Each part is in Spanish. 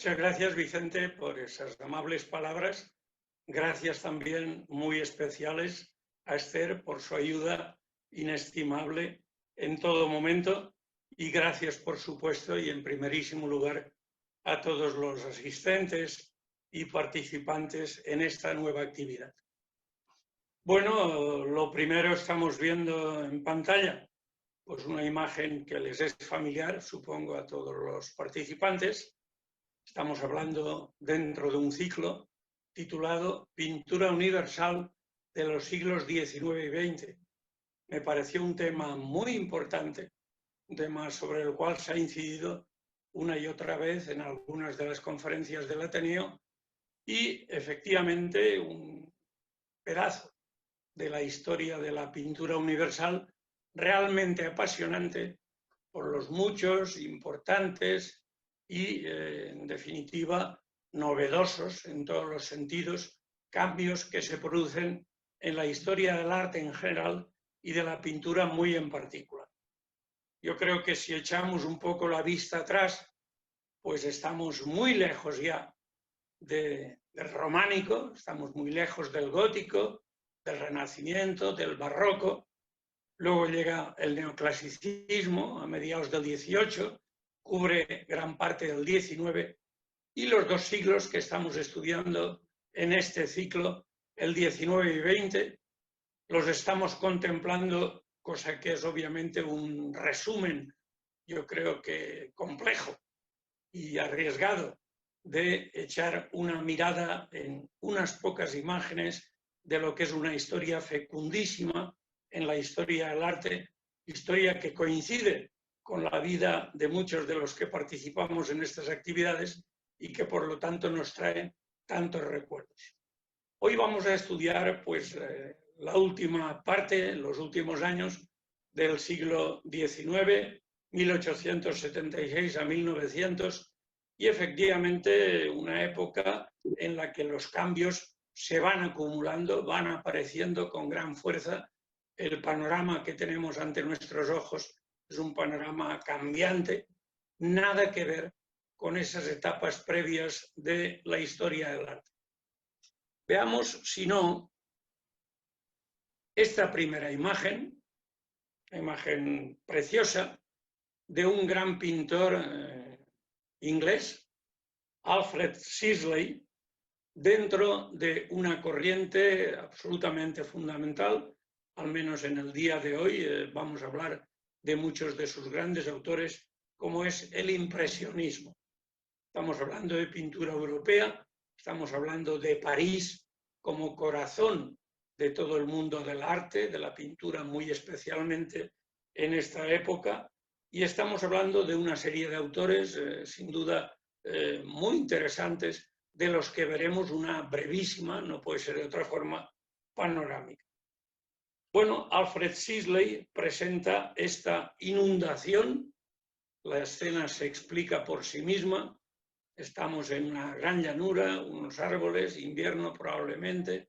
Muchas gracias, Vicente, por esas amables palabras. Gracias también muy especiales a Esther por su ayuda inestimable en todo momento y gracias, por supuesto, y en primerísimo lugar, a todos los asistentes y participantes en esta nueva actividad. Bueno, lo primero estamos viendo en pantalla, pues una imagen que les es familiar, supongo, a todos los participantes. Estamos hablando dentro de un ciclo titulado Pintura Universal de los siglos XIX y XX. Me pareció un tema muy importante, un tema sobre el cual se ha incidido una y otra vez en algunas de las conferencias del Ateneo y efectivamente un pedazo de la historia de la pintura universal realmente apasionante por los muchos, importantes y, en definitiva, novedosos en todos los sentidos, cambios que se producen en la historia del arte en general y de la pintura muy en particular. Yo creo que si echamos un poco la vista atrás, pues estamos muy lejos ya del románico, estamos muy lejos del gótico, del renacimiento, del barroco. Luego llega el neoclasicismo a mediados del XVIII, cubre gran parte del XIX y los dos siglos que estamos estudiando en este ciclo, el XIX y XX, los estamos contemplando, cosa que es obviamente un resumen, yo creo que complejo y arriesgado, de echar una mirada en unas pocas imágenes de lo que es una historia fecundísima en la historia del arte, historia que coincide con la vida de muchos de los que participamos en estas actividades y que por lo tanto nos trae tantos recuerdos. Hoy vamos a estudiar pues, la última parte, los últimos años del siglo XIX, 1876 a 1900, y efectivamente una época en la que los cambios se van acumulando, van apareciendo con gran fuerza. El panorama que tenemos ante nuestros ojos es un panorama cambiante, nada que ver con esas etapas previas de la historia del arte. Veamos, si no, esta primera imagen, una imagen preciosa de un gran pintor inglés, Alfred Sisley, dentro de una corriente absolutamente fundamental, al menos en el día de hoy vamos a hablar de muchos de sus grandes autores, como es el impresionismo. Estamos hablando de pintura europea, estamos hablando de París como corazón de todo el mundo del arte, de la pintura muy especialmente en esta época, y estamos hablando de una serie de autores sin duda muy interesantes, de los que veremos una brevísima, no puede ser de otra forma, panorámica. Bueno, Alfred Sisley presenta esta inundación, la escena se explica por sí misma, estamos en una gran llanura, unos árboles, invierno probablemente,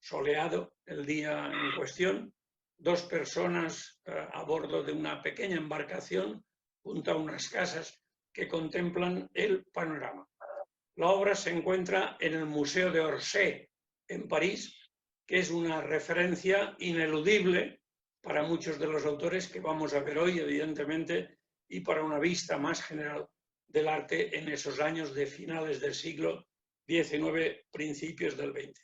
soleado el día en cuestión, dos personas a bordo de una pequeña embarcación junto a unas casas que contemplan el panorama. La obra se encuentra en el Museo de Orsay, en París, que es una referencia ineludible para muchos de los autores que vamos a ver hoy, evidentemente, y para una vista más general del arte en esos años de finales del siglo XIX, principios del XX.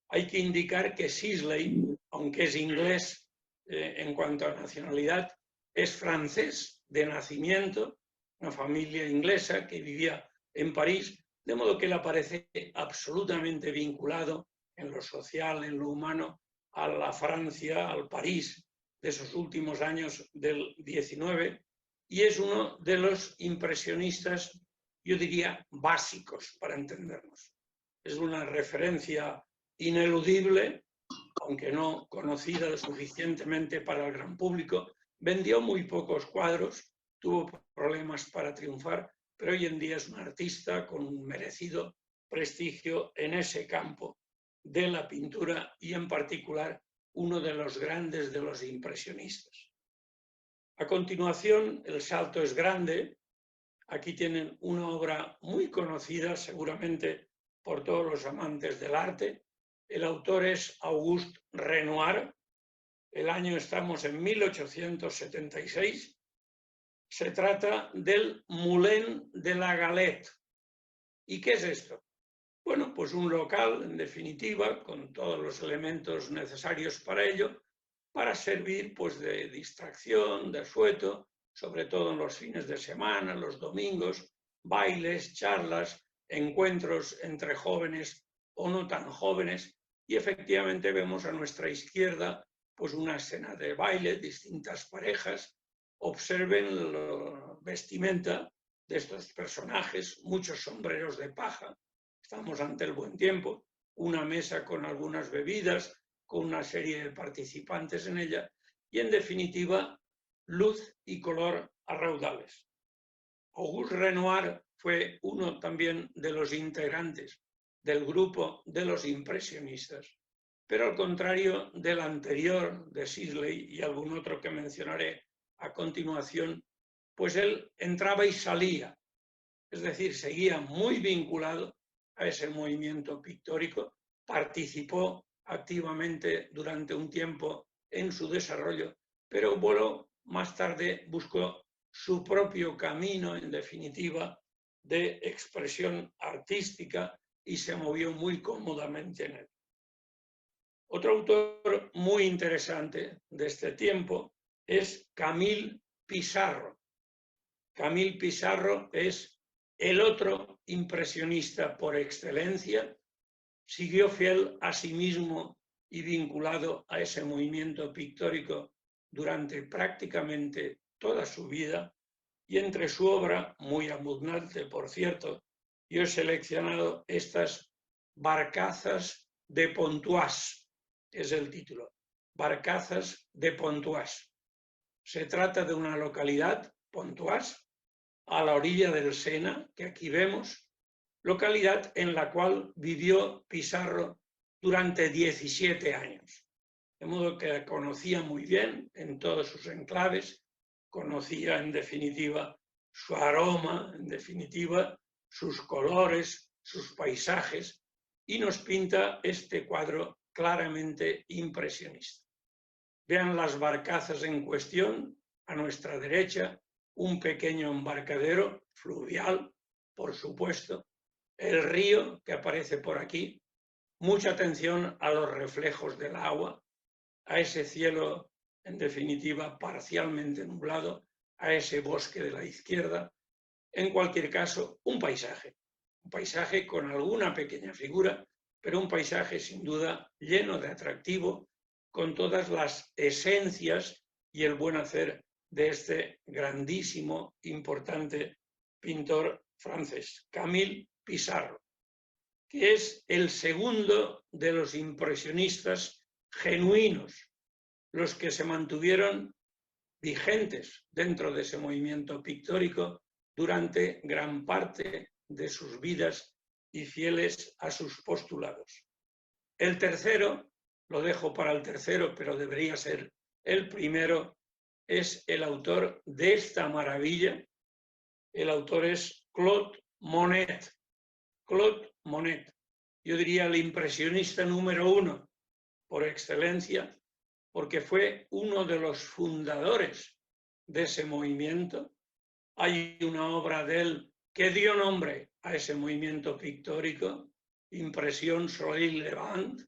Hay que indicar que Sisley, aunque es inglés en cuanto a nacionalidad, es francés de nacimiento, una familia inglesa que vivía en París, de modo que él aparece absolutamente vinculado en lo social, en lo humano, a la Francia, al París de esos últimos años del XIX, y es uno de los impresionistas, yo diría, básicos para entendernos. Es una referencia ineludible, aunque no conocida lo suficientemente para el gran público, vendió muy pocos cuadros, tuvo problemas para triunfar, pero hoy en día es un artista con un merecido prestigio en ese campo de la pintura y en particular uno de los grandes de los impresionistas. A continuación, el salto es grande Aquí tienen una obra muy conocida, seguramente por todos los amantes del arte. El autor es Auguste Renoir. El año estamos en 1876. Se trata del Moulin de la Galette. ¿Y qué es esto? Bueno, pues un local, en definitiva, con todos los elementos necesarios para ello, para servir pues, de distracción, de asueto, sobre todo en los fines de semana, los domingos, bailes, charlas, encuentros entre jóvenes o no tan jóvenes, y efectivamente vemos a nuestra izquierda pues una escena de baile, distintas parejas. Observen la vestimenta de estos personajes, muchos sombreros de paja. Estamos ante el buen tiempo, una mesa con algunas bebidas, con una serie de participantes en ella y, en definitiva, luz y color a raudales. Auguste Renoir fue uno también de los integrantes del grupo de los impresionistas, pero al contrario del anterior, de Sisley y algún otro que mencionaré a continuación, pues él entraba y salía, es decir, seguía muy vinculado a ese movimiento pictórico, participó activamente durante un tiempo en su desarrollo, pero bueno, más tarde buscó su propio camino, en definitiva, de expresión artística y se movió muy cómodamente en él. Otro autor muy interesante de este tiempo es Camille Pissarro. Camille Pissarro es el otro impresionista por excelencia. Siguió fiel a sí mismo y vinculado a ese movimiento pictórico durante prácticamente toda su vida, y entre su obra, muy abundante por cierto, yo he seleccionado estas Barcazas de Pontoise, es el título, Barcazas de Pontoise. Se trata de una localidad, Pontoise, a la orilla del Sena, que aquí vemos, localidad en la cual vivió Pissarro durante 17 años. De modo que conocía muy bien en todos sus enclaves, conocía en definitiva su aroma, en definitiva sus colores, sus paisajes, y nos pinta este cuadro claramente impresionista. Vean las barcazas en cuestión, a nuestra derecha, un pequeño embarcadero fluvial, por supuesto, el río que aparece por aquí, mucha atención a los reflejos del agua, a ese cielo, en definitiva, parcialmente nublado, a ese bosque de la izquierda. En cualquier caso, un paisaje con alguna pequeña figura, pero un paisaje sin duda lleno de atractivo, con todas las esencias y el buen hacer de este grandísimo, importante pintor francés, Camille Pissarro, que es el segundo de los impresionistas genuinos, los que se mantuvieron vigentes dentro de ese movimiento pictórico durante gran parte de sus vidas y fieles a sus postulados. El tercero, lo dejo para el tercero, pero debería ser el primero, es el autor de esta maravilla. El autor es Claude Monet. Claude Monet, yo diría el impresionista número uno por excelencia, porque fue uno de los fundadores de ese movimiento. Hay una obra de él que dio nombre a ese movimiento pictórico, Impresión Soleil Levant,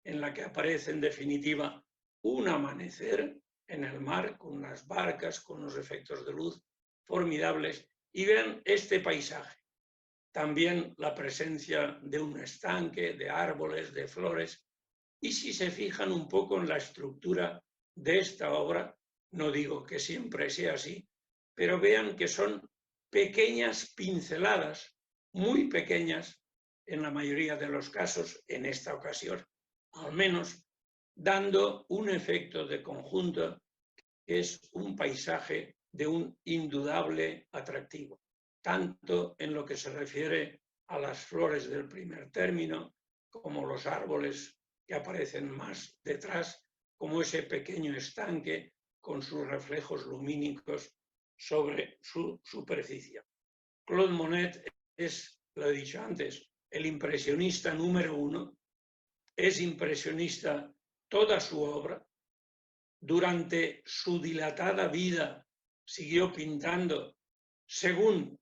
en la que aparece en definitiva un amanecer en el mar con unas barcas, con unos efectos de luz formidables. Y vean este paisaje. También la presencia de un estanque, de árboles, de flores. Y si se fijan un poco en la estructura de esta obra, no digo que siempre sea así, pero vean que son pequeñas pinceladas, muy pequeñas en la mayoría de los casos, en esta ocasión al menos, dando un efecto de conjunto que es un paisaje de un indudable atractivo, tanto en lo que se refiere a las flores del primer término, como los árboles que aparecen más detrás, como ese pequeño estanque con sus reflejos lumínicos sobre su superficie. Claude Monet es, lo he dicho antes, el impresionista número 1, es impresionista toda su obra. Durante su dilatada vida siguió pintando según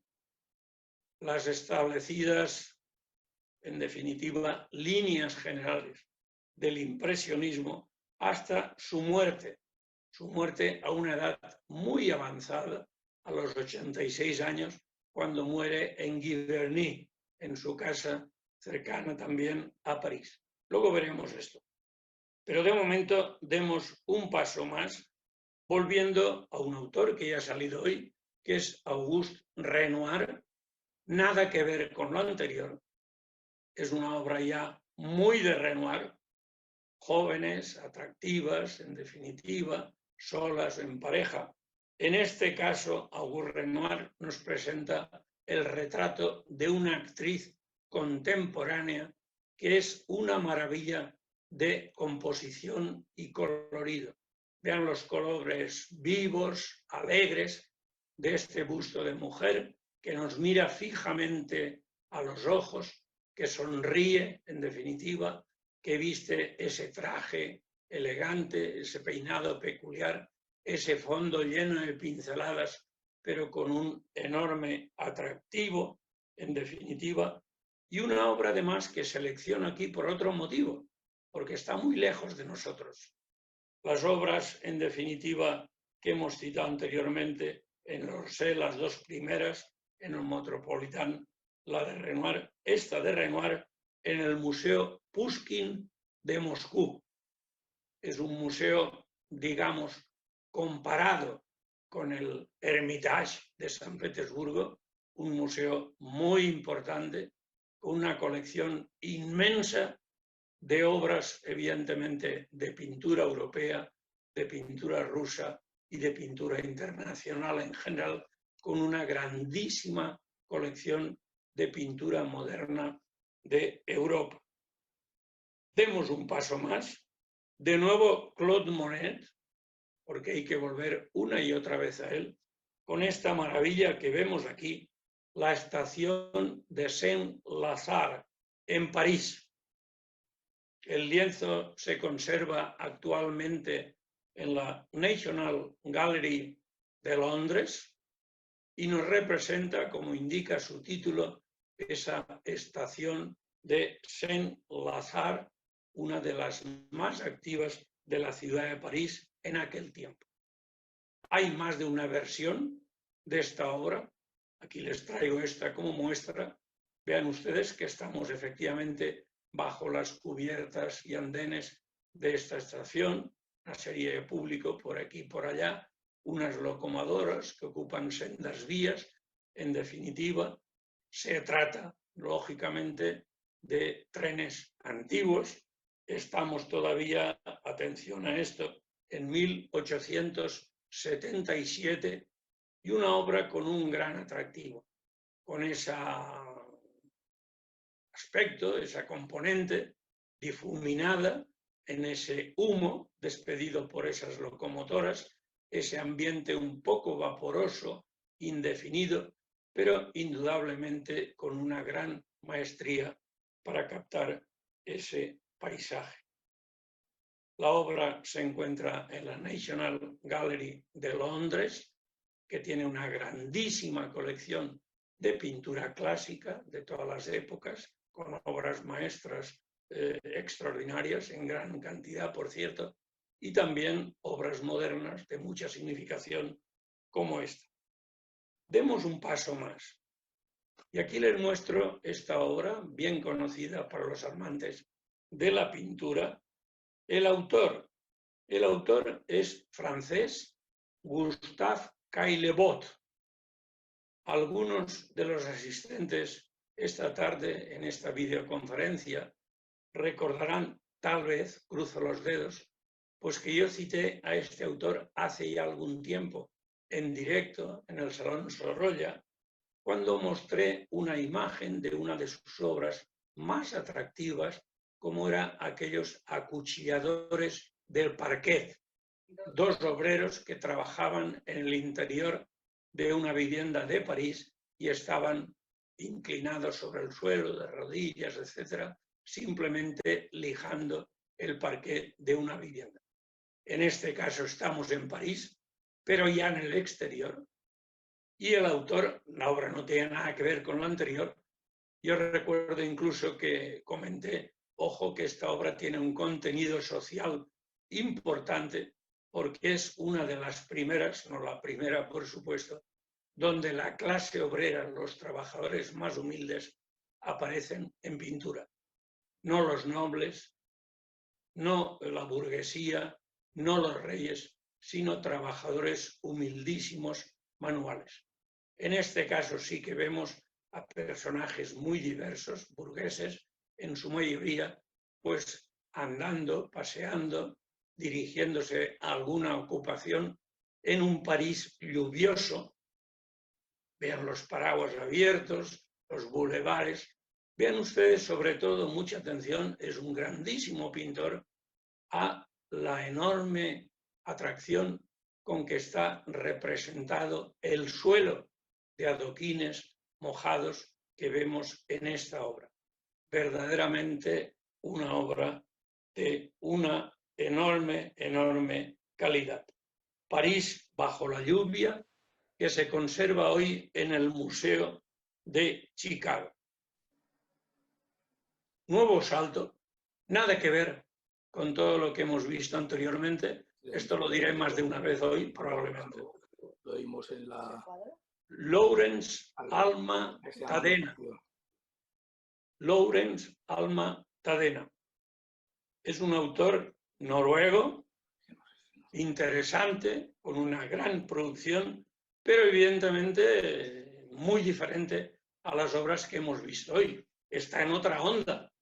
las establecidas, en definitiva, líneas generales del impresionismo hasta su muerte a una edad muy avanzada, a los 86 años, cuando muere en Giverny, en su casa cercana también a París. Luego veremos esto. Pero de momento demos un paso más, volviendo a un autor que ya ha salido hoy, que es Auguste Renoir. Nada que ver con lo anterior. Es una obra ya muy de Renoir, jóvenes, atractivas, en definitiva, solas o en pareja. En este caso, Auguste Renoir nos presenta el retrato de una actriz contemporánea que es una maravilla de composición y colorido. Vean los colores vivos, alegres de este busto de mujer que nos mira fijamente a los ojos, que sonríe, en definitiva, que viste ese traje elegante, ese peinado peculiar, ese fondo lleno de pinceladas, pero con un enorme atractivo, en definitiva, y una obra además que selecciono aquí por otro motivo, porque está muy lejos de nosotros. Las obras, en definitiva, que hemos citado anteriormente, en el Orsay, las dos primeras, en el Metropolitan, la de Renoir, esta de Renoir, en el Museo Pushkin de Moscú. Es un museo, digamos, comparado con el Hermitage de San Petersburgo, un museo muy importante, con una colección inmensa de obras, evidentemente, de pintura europea, de pintura rusa y de pintura internacional en general, con una grandísima colección de pintura moderna de Europa. Demos un paso más. De nuevo, Claude Monet, porque hay que volver una y otra vez a él, con esta maravilla que vemos aquí, la estación de Saint-Lazare, en París. El lienzo se conserva actualmente en la National Gallery de Londres y nos representa, como indica su título, esa estación de Saint-Lazare, una de las más activas de la ciudad de París en aquel tiempo. Hay más de una versión de esta obra. Aquí les traigo esta como muestra. Vean ustedes que estamos efectivamente bajo las cubiertas y andenes de esta estación, una serie de público por aquí y por allá, unas locomotoras que ocupan sendas vías. En definitiva, se trata, lógicamente, de trenes antiguos. Estamos todavía, atención a esto, en 1877 y una obra con un gran atractivo, con ese aspecto, esa componente difuminada en ese humo despedido por esas locomotoras, ese ambiente un poco vaporoso, indefinido, pero indudablemente con una gran maestría para captar ese paisaje. La obra se encuentra en la National Gallery de Londres, que tiene una grandísima colección de pintura clásica de todas las épocas, con obras maestras extraordinarias, en gran cantidad, por cierto, y también obras modernas de mucha significación como esta. Demos un paso más. Y aquí les muestro esta obra, bien conocida para los amantes de la pintura. El autor es francés, Gustave Caillebotte. Algunos de los asistentes esta tarde en esta videoconferencia recordarán, tal vez, cruzo los dedos, pues que yo cité a este autor hace ya algún tiempo en directo en el Salón Sorolla, cuando mostré una imagen de una de sus obras más atractivas, como eran aquellos acuchilladores del parquet, dos obreros que trabajaban en el interior de una vivienda de París y estaban inclinados sobre el suelo, de rodillas, etcétera, simplemente lijando el parqué de una vivienda. En este caso estamos en París, pero ya en el exterior. Y el autor, la obra no tiene nada que ver con la anterior. Yo recuerdo incluso que comenté, ojo, que esta obra tiene un contenido social importante porque es una de las primeras, no la primera por supuesto, donde la clase obrera, los trabajadores más humildes, aparecen en pintura. No los nobles, no la burguesía, no los reyes, sino trabajadores humildísimos manuales. En este caso sí que vemos a personajes muy diversos, burgueses, en su mayoría, pues andando, paseando, dirigiéndose a alguna ocupación en un París lluvioso. Vean los paraguas abiertos, los bulevares. Vean ustedes, sobre todo, mucha atención, es un grandísimo pintor, a la enorme atracción con que está representado el suelo de adoquines mojados que vemos en esta obra. Verdaderamente una obra de una enorme, enorme calidad. París bajo la lluvia, que se conserva hoy en el Museo de Chicago. Nuevo salto, nada que ver con todo lo que hemos visto anteriormente. Esto lo diré más de una vez hoy, probablemente. Lo vimos en la... Lawrence Alma Tadena. Lawrence Alma Tadena. Es un autor noruego, interesante, con una gran producción, pero evidentemente muy diferente a las obras que hemos visto hoy. Está en otra onda.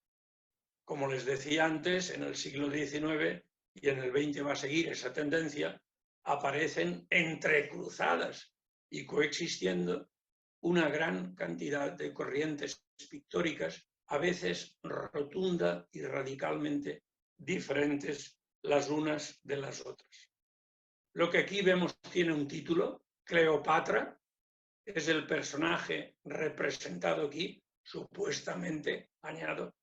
Como les decía antes, en el siglo XIX y en el XX va a seguir esa tendencia, aparecen entrecruzadas y coexistiendo una gran cantidad de corrientes pictóricas, a veces rotunda y radicalmente diferentes las unas de las otras. Lo que aquí vemos tiene un título, Cleopatra, es el personaje representado aquí, supuestamente, añado.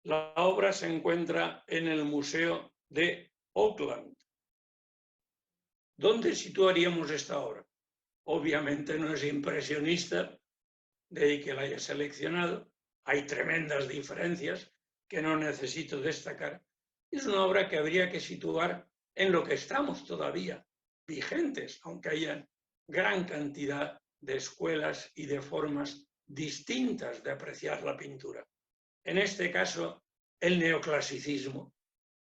La obra se encuentra en el Museo de Auckland. ¿Dónde situaríamos esta obra? Obviamente no es impresionista, de ahí que la haya seleccionado. Hay tremendas diferencias que no necesito destacar. Es una obra que habría que situar en lo que estamos todavía vigentes, aunque haya gran cantidad de escuelas y de formas distintas de apreciar la pintura. En este caso, el neoclasicismo,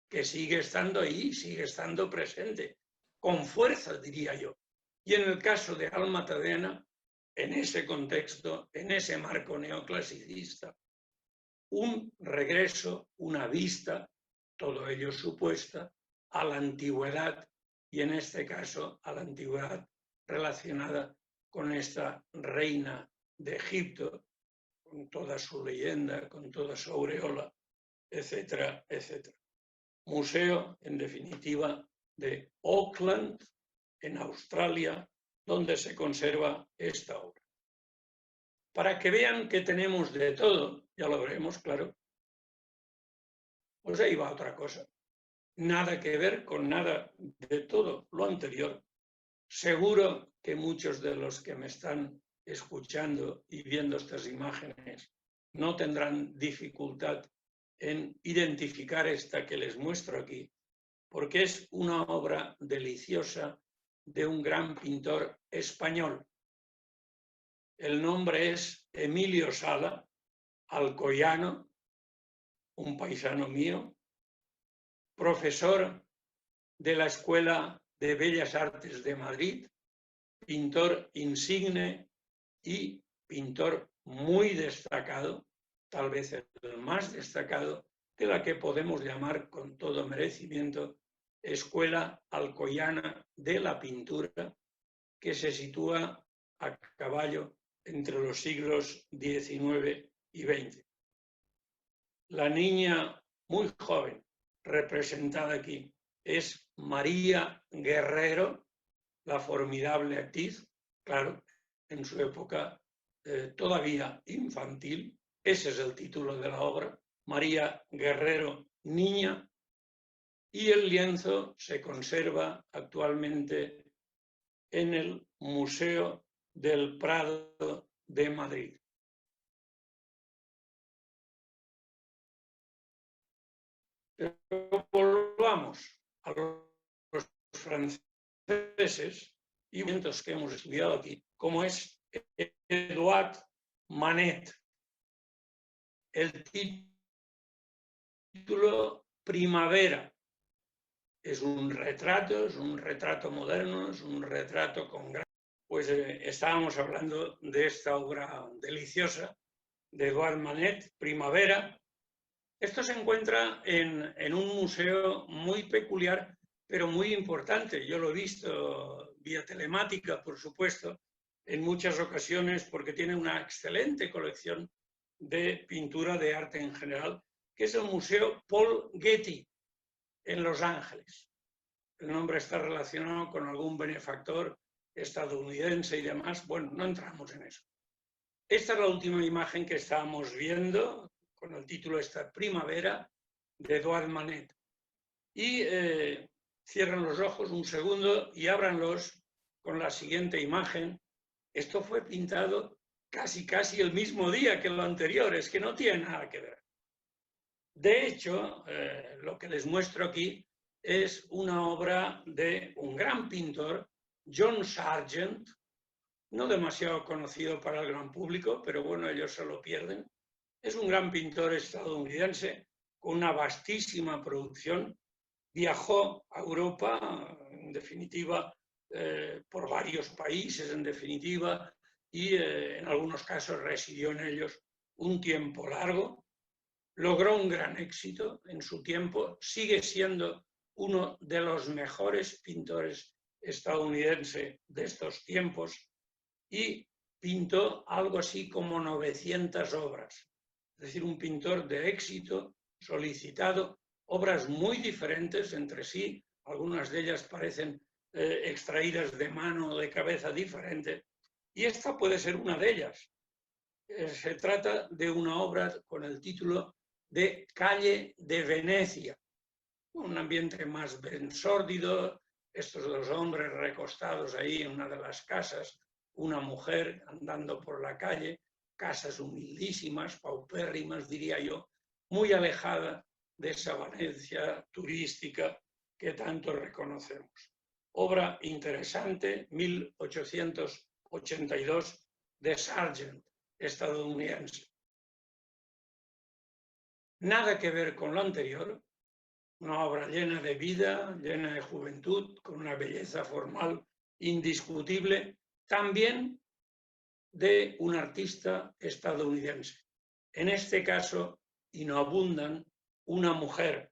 que sigue estando ahí, sigue estando presente, con fuerza, diría yo. Y en el caso de Alma Tadena, en ese contexto, en ese marco neoclasicista, un regreso, una vista, todo ello supuesta, a la antigüedad, y en este caso a la antigüedad relacionada con esta reina de Egipto, con toda su leyenda, con toda su aureola, etcétera, etcétera. Museo, en definitiva, de Auckland, en Australia, donde se conserva esta obra. Para que vean que tenemos de todo, ya lo veremos, claro, pues ahí va otra cosa. Nada que ver con nada de todo lo anterior. Seguro que muchos de los que me están escuchando y viendo estas imágenes no tendrán dificultad en identificar esta que les muestro aquí, porque es una obra deliciosa de un gran pintor español. El nombre es Emilio Sala, alcoyano, un paisano mío, profesor de la Escuela de Bellas Artes de Madrid, pintor insigne y pintor muy destacado, tal vez el más destacado, de la que podemos llamar con todo merecimiento Escuela Alcoyana de la Pintura, que se sitúa a caballo entre los siglos XIX y XX. La niña muy joven representada aquí es María Guerrero, la formidable actriz, claro, en su época todavía infantil. Ese es el título de la obra, María Guerrero, niña, y el lienzo se conserva actualmente en el Museo del Prado de Madrid. Pero volvamos a los franceses y momentos que hemos estudiado aquí, como es Edouard Manet. El título Primavera es un retrato moderno, es un retrato con gran... Pues estábamos hablando de esta obra deliciosa de Edouard Manet, Primavera. Esto se encuentra en un museo muy peculiar, pero muy importante. Yo lo he visto vía telemática, por supuesto, en muchas ocasiones, porque tiene una excelente colección de pintura de arte en general, que es el Museo Paul Getty, en Los Ángeles. El nombre está relacionado con algún benefactor estadounidense y demás. Bueno, no entramos en eso. Esta es la última imagen que estábamos viendo, con el título esta Primavera, de Edouard Manet. Y cierran los ojos un segundo y ábranlos con la siguiente imagen. Esto fue pintado casi el mismo día que lo anterior, es que no tiene nada que ver. De hecho, lo que les muestro aquí es una obra de un gran pintor, John Sargent, no demasiado conocido para el gran público, pero bueno, ellos se lo pierden. Es un gran pintor estadounidense con una vastísima producción. Viajó a Europa, en definitiva, por varios países, en definitiva, y en algunos casos residió en ellos un tiempo largo. Logró un gran éxito en su tiempo, sigue siendo uno de los mejores pintores estadounidenses de estos tiempos y pintó algo así como 900 obras. Es decir, un pintor de éxito, solicitado, obras muy diferentes entre sí, algunas de ellas parecen extraídas de mano o de cabeza diferente, y esta puede ser una de ellas. Se trata de una obra con el título de Calle de Venecia, un ambiente más bien sórdido, estos dos hombres recostados ahí en una de las casas, una mujer andando por la calle, casas humildísimas, paupérrimas, diría yo, muy alejada de esa Venecia turística que tanto reconocemos. Obra interesante, 1882, de Sargent, estadounidense. Nada que ver con lo anterior, una obra llena de vida, llena de juventud, con una belleza formal indiscutible, también de un artista estadounidense. En este caso, y no abundan, una mujer,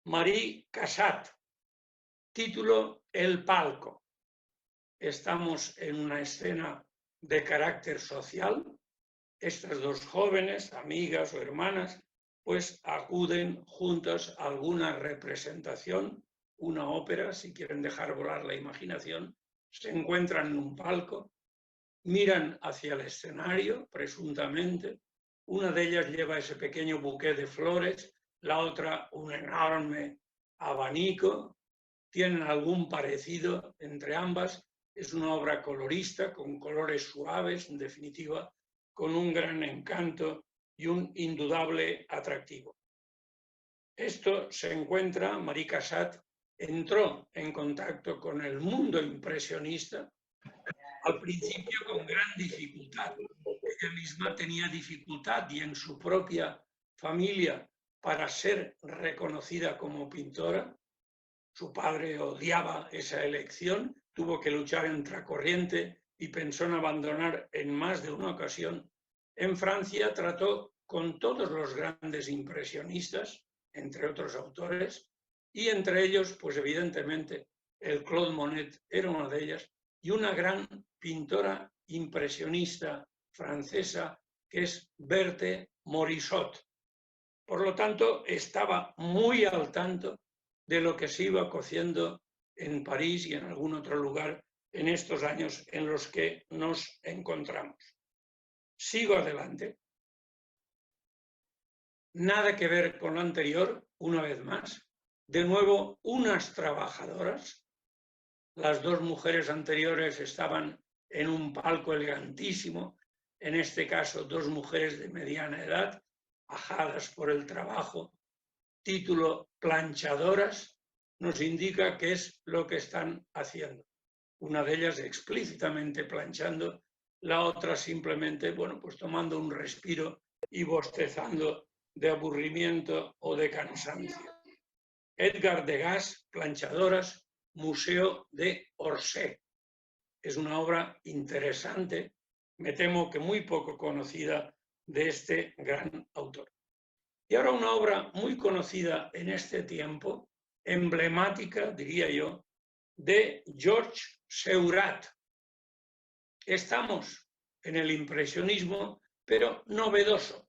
Marie Cassatt. Título, El palco. Estamos en una escena de carácter social. Estas dos jóvenes, amigas o hermanas, pues acuden juntas a alguna representación, una ópera, si quieren dejar volar la imaginación, se encuentran en un palco, miran hacia el escenario, presuntamente, una de ellas lleva ese pequeño buqué de flores, la otra un enorme abanico, tienen algún parecido entre ambas, es una obra colorista, con colores suaves, en definitiva, con un gran encanto y un indudable atractivo. Esto se encuentra, Marie Cassatt entró en contacto con el mundo impresionista, al principio con gran dificultad. Ella misma tenía dificultad y en su propia familia para ser reconocida como pintora. Su padre odiaba esa elección, tuvo que luchar contra corriente y pensó en abandonar en más de una ocasión. En Francia trató con todos los grandes impresionistas, entre otros autores, y entre ellos, pues evidentemente, el Claude Monet era una de ellas, y una gran pintora impresionista francesa que es Berthe Morisot. Por lo tanto, estaba muy al tanto de lo que se iba cociendo en París y en algún otro lugar en estos años en los que nos encontramos. Sigo adelante. Nada que ver con lo anterior, una vez más. De nuevo, unas trabajadoras. Las dos mujeres anteriores estaban en un palco elegantísimo. En este caso, dos mujeres de mediana edad, ajadas por el trabajo. Título planchadoras, nos indica qué es lo que están haciendo. Una de ellas explícitamente planchando, la otra simplemente, bueno, pues tomando un respiro y bostezando de aburrimiento o de cansancio. Edgar Degas, planchadoras, Museo de Orsay. Es una obra interesante, me temo que muy poco conocida, de este gran autor. Y ahora una obra muy conocida en este tiempo, emblemática, diría yo, de Georges Seurat. Estamos en el impresionismo, pero novedoso.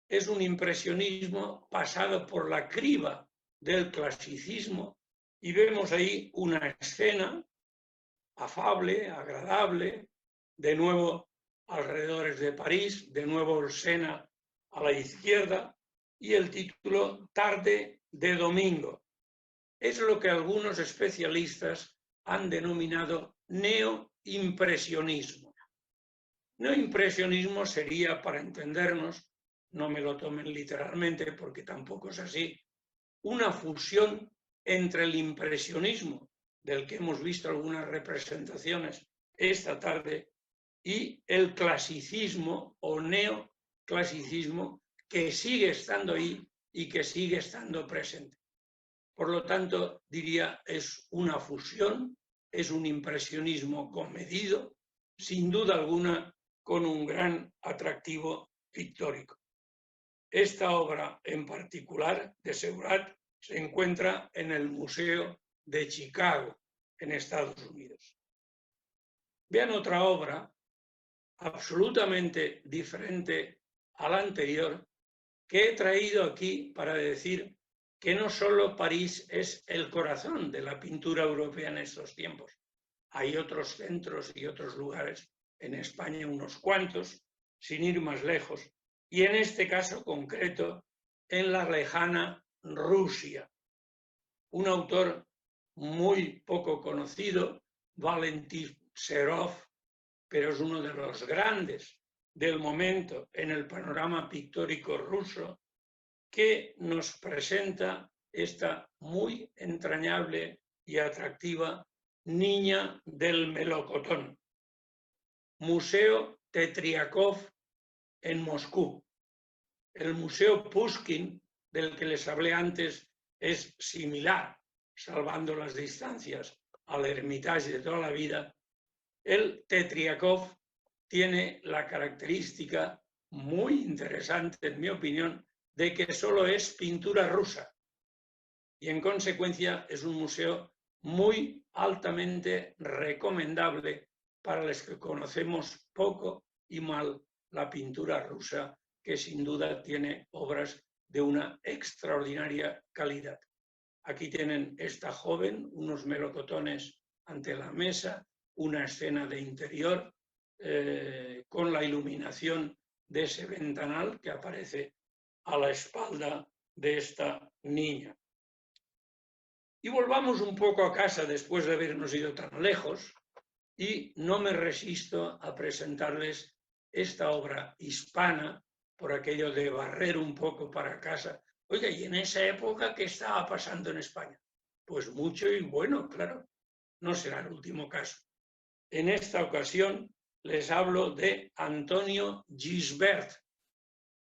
Es un impresionismo pasado por la criba del clasicismo y vemos ahí una escena afable, agradable, de nuevo alrededores de París, de nuevo el Sena a la izquierda y el título Tarde de domingo. Es lo que algunos especialistas han denominado neoimpresionismo. Neoimpresionismo sería, para entendernos, no me lo tomen literalmente porque tampoco es así, una fusión entre el impresionismo, del que hemos visto algunas representaciones esta tarde, y el clasicismo o neoclasicismo que sigue estando ahí y que sigue estando presente. Por lo tanto, diría, es una fusión, es un impresionismo comedido, sin duda alguna, con un gran atractivo pictórico. Esta obra en particular de Seurat se encuentra en el Museo de Chicago, en Estados Unidos. Vean otra obra absolutamente diferente a la anterior que he traído aquí para decir que no solo París es el corazón de la pintura europea en estos tiempos. Hay otros centros y otros lugares, en España unos cuantos, sin ir más lejos, y en este caso concreto, en la lejana Rusia. Un autor muy poco conocido, Valentin Serov, pero es uno de los grandes del momento en el panorama pictórico ruso, que nos presenta esta muy entrañable y atractiva Niña del Melocotón. Museo Tetriakov en Moscú. El Museo Pushkin, del que les hablé antes, es similar, salvando las distancias, al Hermitage de toda la vida. El Tetriakov tiene la característica muy interesante, en mi opinión, de que solo es pintura rusa y en consecuencia es un museo muy altamente recomendable para los que conocemos poco y mal la pintura rusa, que sin duda tiene obras de una extraordinaria calidad. Aquí tienen esta joven, unos melocotones ante la mesa, una escena de interior con la iluminación de ese ventanal que aparece a la espalda de esta niña. Y volvamos un poco a casa después de habernos ido tan lejos y no me resisto a presentarles esta obra hispana por aquello de barrer un poco para casa. Oiga, ¿y en esa época qué estaba pasando en España? Pues mucho y bueno, claro, no será el último caso. En esta ocasión les hablo de Antonio Gisbert,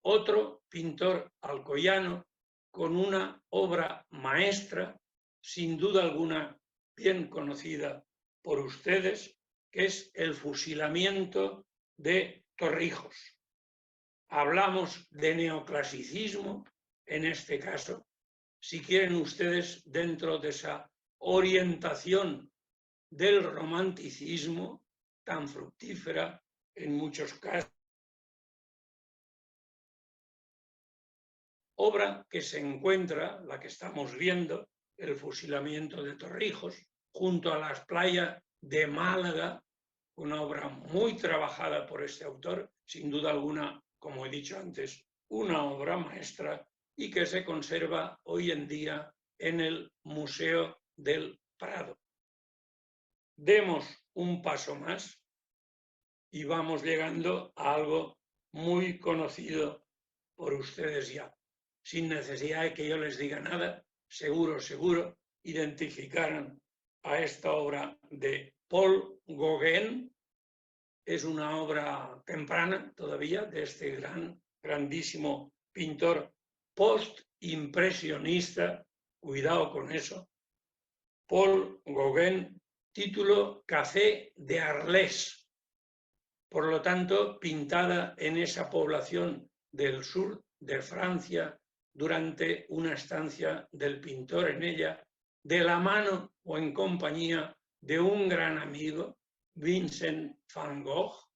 otro pintor alcoyano con una obra maestra, sin duda alguna bien conocida por ustedes, que es El fusilamiento de Torrijos. Hablamos de neoclasicismo, en este caso, si quieren ustedes, dentro de esa orientación del romanticismo tan fructífera en muchos casos. Obra que se encuentra, la que estamos viendo, El fusilamiento de Torrijos, junto a las playas de Málaga, una obra muy trabajada por este autor, sin duda alguna, como he dicho antes, una obra maestra y que se conserva hoy en día en el Museo del Prado. Demos un paso más y vamos llegando a algo muy conocido por ustedes ya. Sin necesidad de que yo les diga nada, seguro, identificarán a esta obra de Paul Gauguin. Es una obra temprana todavía de este grandísimo pintor post-impresionista, cuidado con eso, Paul Gauguin, título Café de Arles. Por lo tanto, pintada en esa población del sur de Francia durante una estancia del pintor en ella, de la mano o en compañía de un gran amigo, Vincent van Gogh,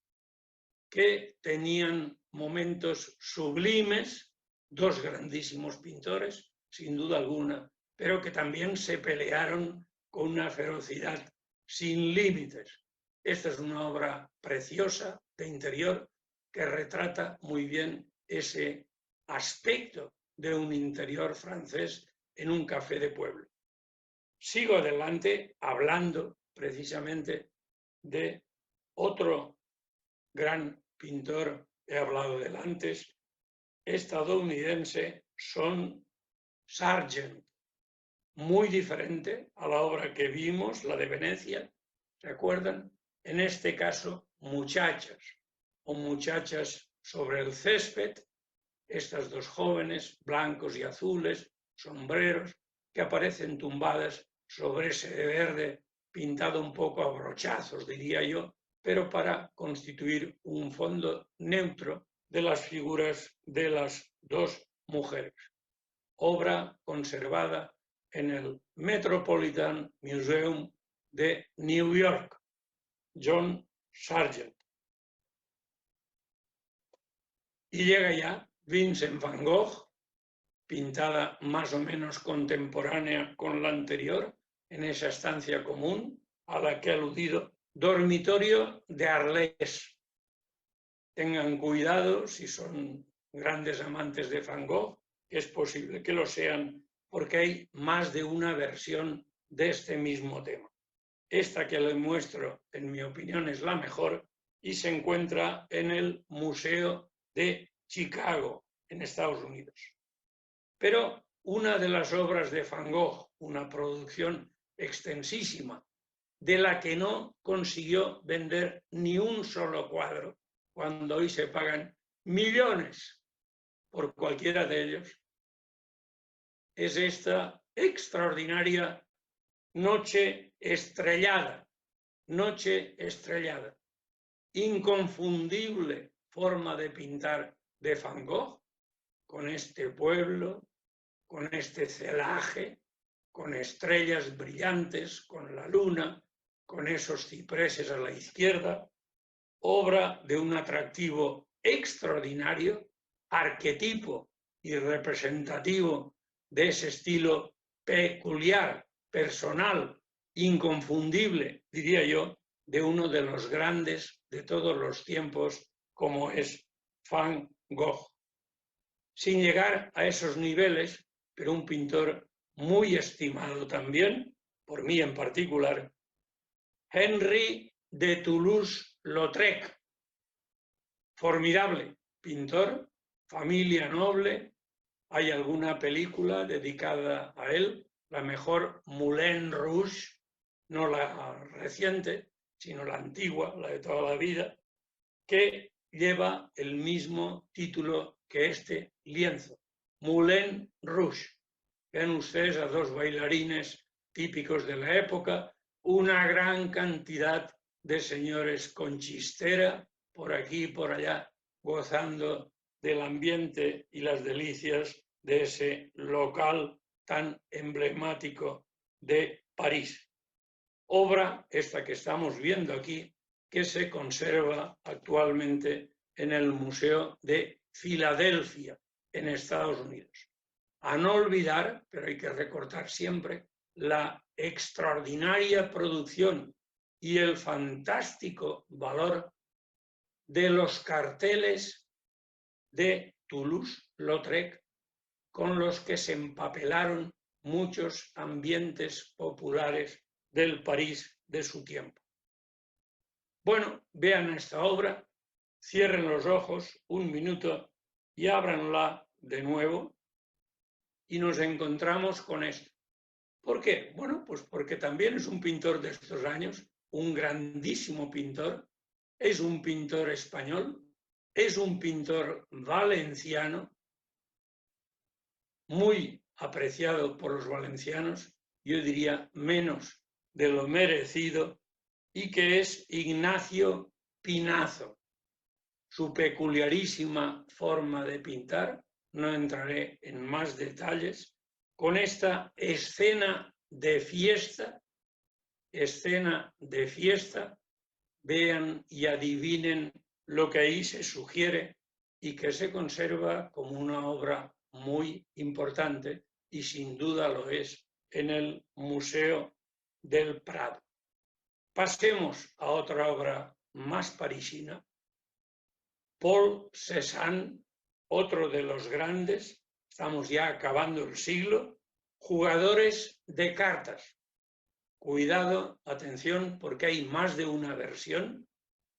que tenían momentos sublimes, dos grandísimos pintores, sin duda alguna, pero que también se pelearon con una ferocidad sin límites. Esta es una obra preciosa de interior que retrata muy bien ese aspecto de un interior francés en un café de pueblo. Sigo adelante hablando precisamente de otro gran pintor, he hablado de él antes, estadounidense, John Sargent, muy diferente a la obra que vimos, la de Venecia, ¿se acuerdan? En este caso, muchachas o muchachas sobre el césped, estas dos jóvenes, blancos y azules, sombreros, que aparecen tumbadas sobre ese verde pintado un poco a brochazos, diría yo, pero para constituir un fondo neutro de las figuras de las dos mujeres. Obra conservada en el Metropolitan Museum de New York, John Sargent. Y llega ya Vincent van Gogh, pintada más o menos contemporánea con la anterior, en esa estancia común a la que he aludido, dormitorio de Arles. Tengan cuidado si son grandes amantes de Van Gogh, que es posible que lo sean, porque hay más de una versión de este mismo tema. Esta que les muestro, en mi opinión, es la mejor y se encuentra en el Museo de Chicago, en Estados Unidos. Pero una de las obras de Van Gogh, una producción extensísima, de la que no consiguió vender ni un solo cuadro, cuando hoy se pagan millones por cualquiera de ellos, es esta extraordinaria Noche estrellada, inconfundible forma de pintar de Van Gogh, con este pueblo, con este celaje, con estrellas brillantes, con la luna, con esos cipreses a la izquierda, obra de un atractivo extraordinario, arquetipo y representativo de ese estilo peculiar, personal, inconfundible, diría yo, de uno de los grandes de todos los tiempos, como es Van Gogh. Sin llegar a esos niveles, pero un pintor muy estimado también, por mí en particular, Henri de Toulouse-Lautrec, formidable pintor, familia noble. Hay alguna película dedicada a él, la mejor Moulin Rouge, no la reciente, sino la antigua, la de toda la vida, que lleva el mismo título que este lienzo, Moulin Rouge. Ven ustedes a dos bailarines típicos de la época, una gran cantidad de señores con chistera, por aquí y por allá, gozando del ambiente y las delicias de ese local tan emblemático de París. Obra, esta que estamos viendo aquí, que se conserva actualmente en el Museo de Filadelfia, en Estados Unidos. A no olvidar, pero hay que recordar siempre, la extraordinaria producción y el fantástico valor de los carteles de Toulouse-Lautrec con los que se empapelaron muchos ambientes populares del París de su tiempo. Bueno, vean esta obra, cierren los ojos un minuto y ábranla de nuevo y nos encontramos con esto. ¿Por qué? Bueno, pues porque también es un pintor de estos años, un grandísimo pintor, es un pintor español, es un pintor valenciano, muy apreciado por los valencianos, yo diría menos de lo merecido, y que es Ignacio Pinazo. Su peculiarísima forma de pintar, no entraré en más detalles, con esta escena de fiesta, vean y adivinen lo que ahí se sugiere y que se conserva como una obra muy importante y sin duda lo es en el Museo del Prado. Pasemos a otra obra más parisina. Paul Cézanne, otro de los grandes, estamos ya acabando el siglo, jugadores de cartas. Cuidado, atención, porque hay más de una versión.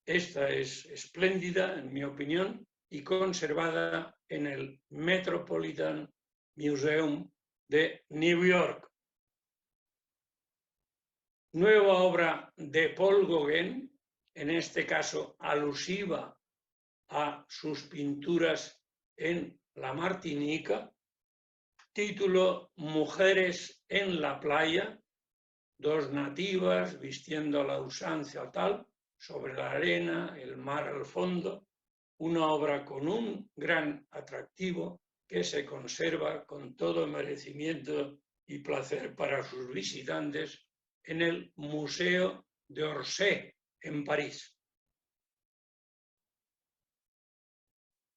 Esta es espléndida, en mi opinión, y conservada en el Metropolitan Museum de New York. Nueva obra de Paul Gauguin, en este caso alusiva a sus pinturas en la Martinica, título Mujeres en la playa, dos nativas vistiendo a la usanza tal, sobre la arena, el mar al fondo, una obra con un gran atractivo que se conserva con todo merecimiento y placer para sus visitantes en el Museo de Orsay, en París.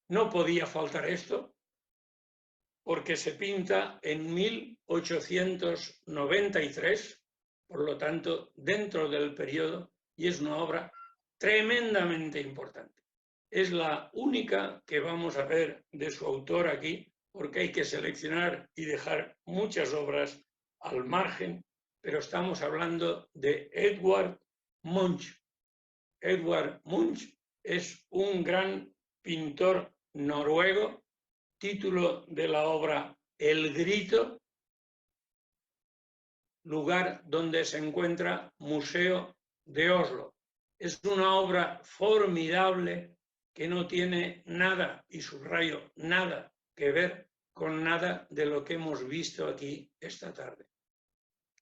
No podía faltar esto, porque se pinta en 1893, por lo tanto, dentro del periodo, y es una obra tremendamente importante. Es la única que vamos a ver de su autor aquí, porque hay que seleccionar y dejar muchas obras al margen, pero estamos hablando de Edvard Munch. Edvard Munch es un gran pintor noruego, título de la obra El Grito, lugar donde se encuentra Museo de Oslo. Es una obra formidable que no tiene nada, y subrayo nada, que ver con nada de lo que hemos visto aquí esta tarde.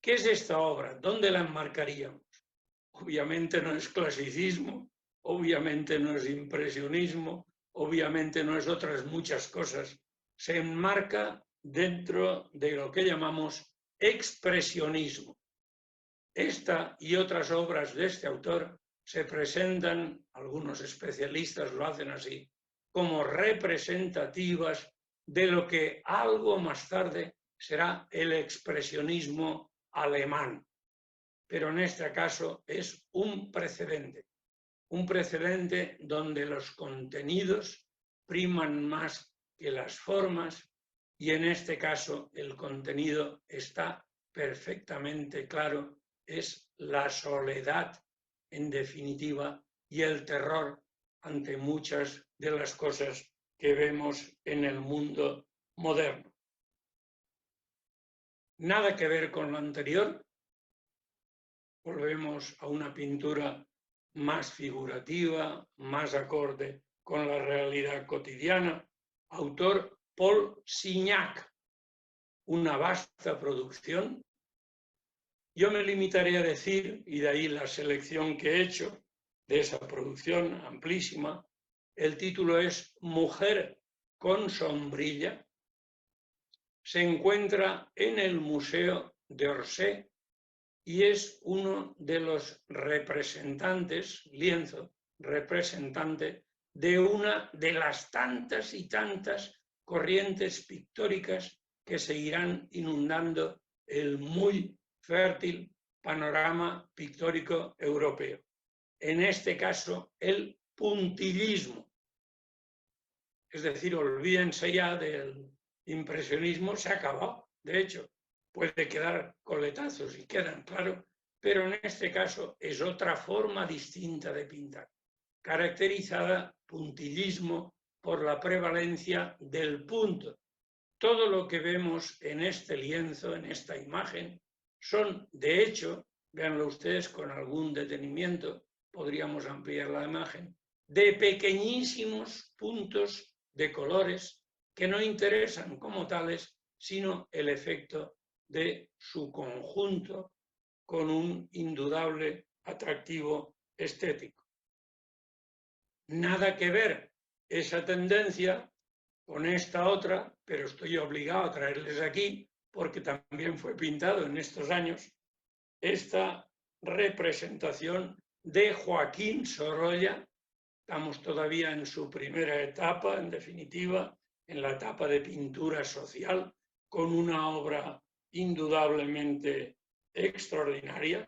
¿Qué es esta obra? ¿Dónde la enmarcaríamos? Obviamente no es clasicismo, obviamente no es impresionismo, obviamente no es otras muchas cosas. Se enmarca dentro de lo que llamamos expresionismo. Esta y otras obras de este autor se presentan, algunos especialistas lo hacen así, como representativas de lo que algo más tarde será el expresionismo alemán. Pero en este caso es un precedente donde los contenidos priman más que las formas y en este caso el contenido está perfectamente claro, es la soledad en definitiva y el terror ante muchas de las cosas que vemos en el mundo moderno. Nada que ver con lo anterior. Volvemos a una pintura más figurativa, más acorde con la realidad cotidiana. Autor Paul Signac, una vasta producción. Yo me limitaré a decir, y de ahí la selección que he hecho de esa producción amplísima, el título es Mujer con sombrilla. Se encuentra en el Museo de Orsay y es uno de los representantes, lienzo representante, de una de las tantas y tantas corrientes pictóricas que seguirán inundando el muy fértil panorama pictórico europeo. En este caso, el puntillismo. Es decir, olvídense ya del impresionismo, se ha acabado. De hecho, puede quedar coletazos y quedan, claro, pero en este caso es otra forma distinta de pintar, caracterizada, puntillismo, por la prevalencia del punto. Todo lo que vemos en este lienzo, en esta imagen, son, de hecho, véanlo ustedes con algún detenimiento, podríamos ampliar la imagen, de pequeñísimos puntos de colores que no interesan como tales, sino el efecto de su conjunto con un indudable atractivo estético. Nada que ver esa tendencia con esta otra, pero estoy obligado a traerles aquí porque también fue pintado en estos años, esta representación de Joaquín Sorolla. Estamos todavía en su primera etapa, en definitiva, en la etapa de pintura social, con una obra indudablemente extraordinaria.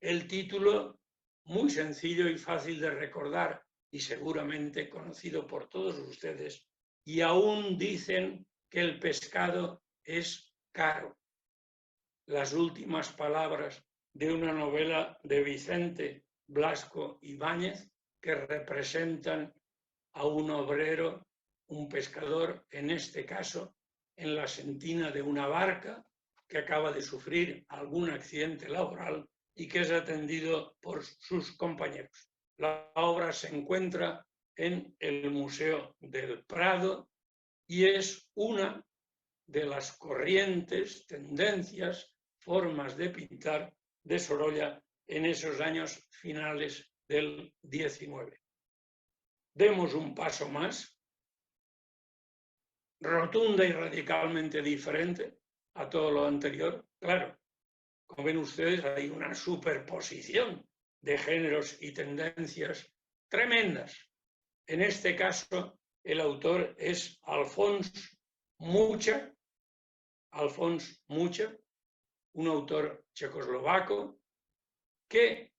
El título, muy sencillo y fácil de recordar y seguramente conocido por todos ustedes, y aún dicen que el pescado es caro. Las últimas palabras de una novela de Vicente Blasco Ibáñez que representan a un obrero, un pescador, en este caso, en la sentina de una barca que acaba de sufrir algún accidente laboral y que es atendido por sus compañeros. La obra se encuentra en el Museo del Prado y es una de las corrientes, tendencias, formas de pintar de Sorolla en esos años finales del XIX. Demos un paso más, rotunda y radicalmente diferente a todo lo anterior. Claro, como ven ustedes, hay una superposición de géneros y tendencias tremendas. En este caso, el autor es Alfons Mucha, un autor checoslovaco que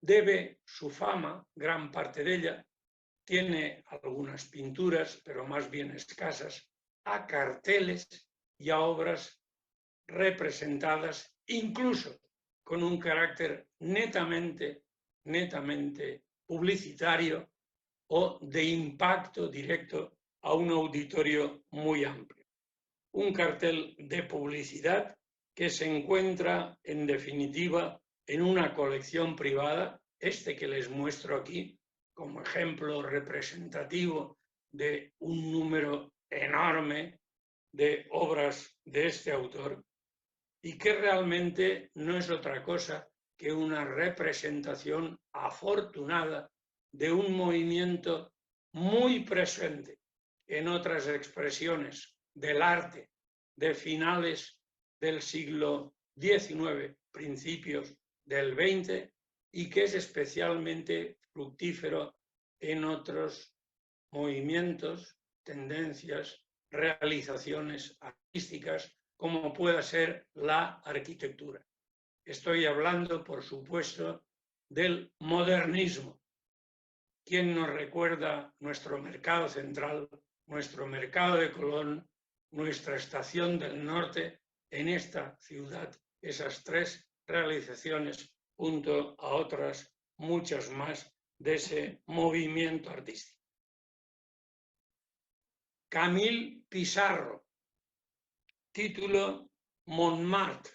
debe su fama, gran parte de ella, tiene algunas pinturas, pero más bien escasas, a carteles y a obras representadas, incluso con un carácter netamente publicitario o de impacto directo a un auditorio muy amplio. Un cartel de publicidad que se encuentra, en definitiva, en una colección privada, este que les muestro aquí, como ejemplo representativo de un número enorme de obras de este autor, y que realmente no es otra cosa que una representación afortunada de un movimiento muy presente en otras expresiones del arte de finales del siglo XIX, principios del XX, y que es especialmente fructífero en otros movimientos, tendencias, realizaciones artísticas, como pueda ser la arquitectura. Estoy hablando, por supuesto, del modernismo. ¿Quién nos recuerda nuestro mercado central, nuestro mercado de Colón, nuestra estación del norte en esta ciudad? Esas tres realizaciones junto a otras muchas más de ese movimiento artístico. Camille Pissarro, título Montmartre.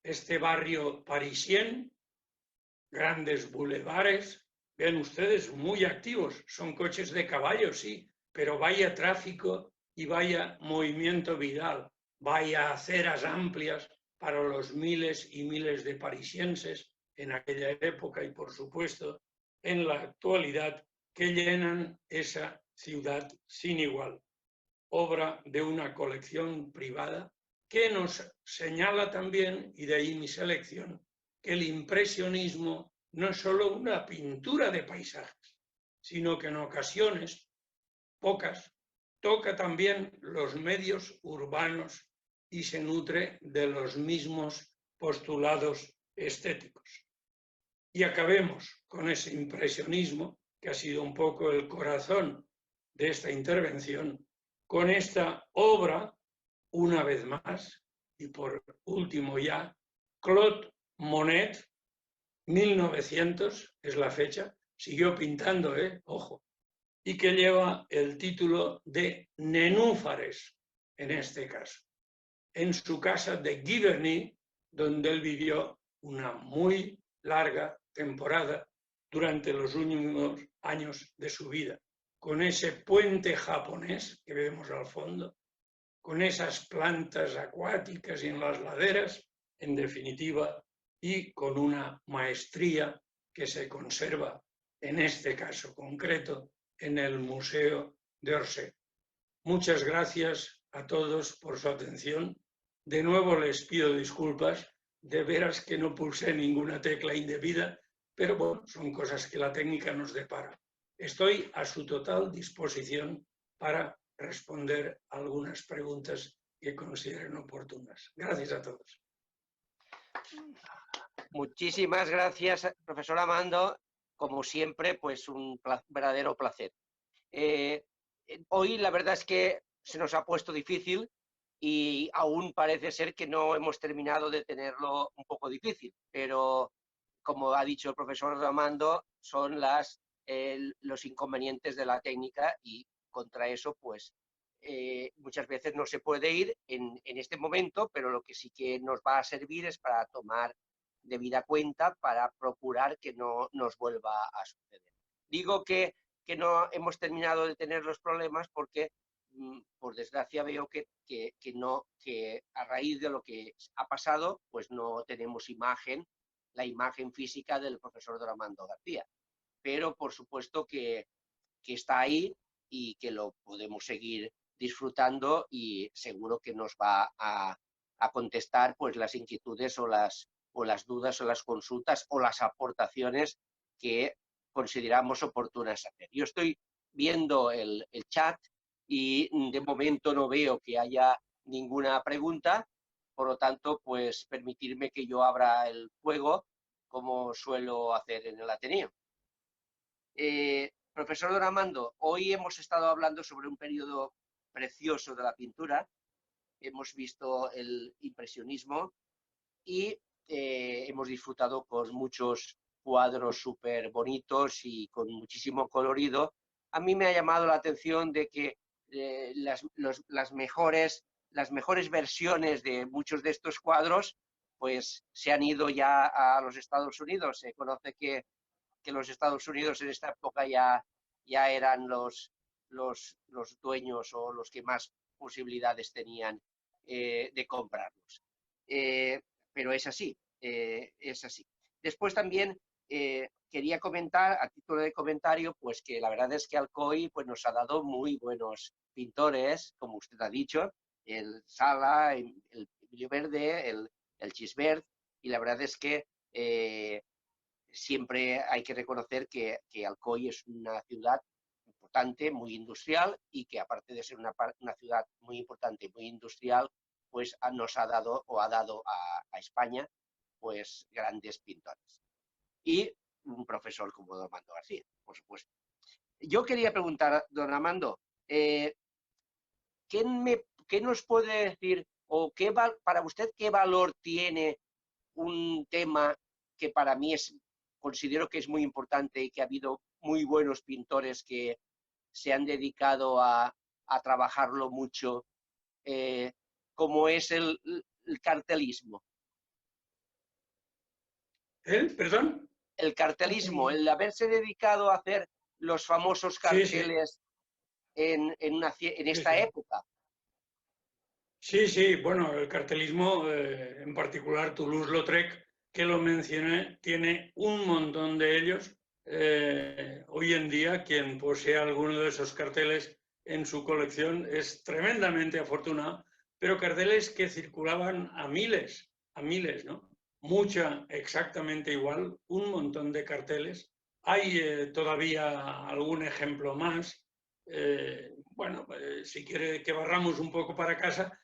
Este barrio parisien, grandes bulevares, ven ustedes, muy activos, son coches de caballo, sí, pero vaya tráfico y vaya movimiento vital, vaya aceras amplias para los miles y miles de parisienses en aquella época y, por supuesto, en la actualidad, que llenan esa ciudad sin igual. Obra de una colección privada que nos señala también, y de ahí mi selección, que el impresionismo no es solo una pintura de paisajes, sino que en ocasiones, pocas, toca también los medios urbanos y se nutre de los mismos postulados estéticos. Y acabemos con ese impresionismo, que ha sido un poco el corazón de esta intervención, con esta obra, una vez más, y por último ya, Claude Monet, 1900 es la fecha, siguió pintando, ojo, y que lleva el título de Nenúfares, en este caso, en su casa de Giverny, donde él vivió una muy larga temporada durante los últimos años de su vida, con ese puente japonés que vemos al fondo, con esas plantas acuáticas y en las laderas, en definitiva, y con una maestría que se conserva, en este caso concreto, en el Museo de Orsay. Muchas gracias a todos por su atención. De nuevo les pido disculpas, de veras que no pulsé ninguna tecla indebida, pero bueno, son cosas que la técnica nos depara. Estoy a su total disposición para responder algunas preguntas que consideren oportunas. Gracias a todos. Muchísimas gracias, profesor Amando. Como siempre, pues un verdadero placer. Hoy la verdad es que se nos ha puesto difícil y aún parece ser que no hemos terminado de tenerlo un poco difícil, pero como ha dicho el profesor Amando, son los inconvenientes de la técnica y contra eso pues muchas veces no se puede ir en este momento, pero lo que sí que nos va a servir es para tomar debida cuenta para procurar que no nos vuelva a suceder. Digo que no hemos terminado de tener los problemas porque, por desgracia, veo que a raíz de lo que ha pasado, pues no tenemos la imagen física del profesor Don Armando García. Pero, por supuesto, que está ahí y que lo podemos seguir disfrutando y seguro que nos va a contestar pues las inquietudes o las dudas o las consultas o las aportaciones que consideramos oportunas hacer. Yo estoy viendo el chat y de momento no veo que haya ninguna pregunta, por lo tanto, pues permitirme que yo abra el juego como suelo hacer en el Ateneo. Profesor Don Armando, hoy hemos estado hablando sobre un periodo precioso de la pintura. Hemos visto el impresionismo y hemos disfrutado con muchos cuadros súper bonitos y con muchísimo colorido. A mí me ha llamado la atención de que las mejores versiones de muchos de estos cuadros pues se han ido ya a los Estados Unidos. Se conoce que los Estados Unidos en esta época ya eran los dueños o los que más posibilidades tenían de comprarlos. Pero es así, es así. Después también quería comentar, a título de comentario, pues que la verdad es que Alcoy pues, nos ha dado muy buenos pintores, como usted ha dicho, el Sala, el Emilio Verde, el Gisbert, y la verdad es que siempre hay que reconocer que Alcoy es una ciudad importante, muy industrial, y que aparte de ser una ciudad muy importante y muy industrial, pues nos ha dado o ha dado a España pues grandes pintores. Y un profesor como Don Armando García, por supuesto. Yo quería preguntar, Don Armando, ¿qué nos puede decir o para usted qué valor tiene un tema que para mí considero que es muy importante y que ha habido muy buenos pintores que se han dedicado a trabajarlo mucho, como es el cartelismo? ¿Perdón? El cartelismo, el haberse dedicado a hacer los famosos carteles en esta época. Sí, bueno, el cartelismo, en particular Toulouse-Lautrec, que lo mencioné, tiene un montón de ellos. Hoy en día, quien posee alguno de esos carteles en su colección es tremendamente afortunado, pero carteles que circulaban a miles, ¿no? Mucha, exactamente igual, un montón de carteles. Hay todavía algún ejemplo más. Bueno, si quiere que barramos un poco para casa,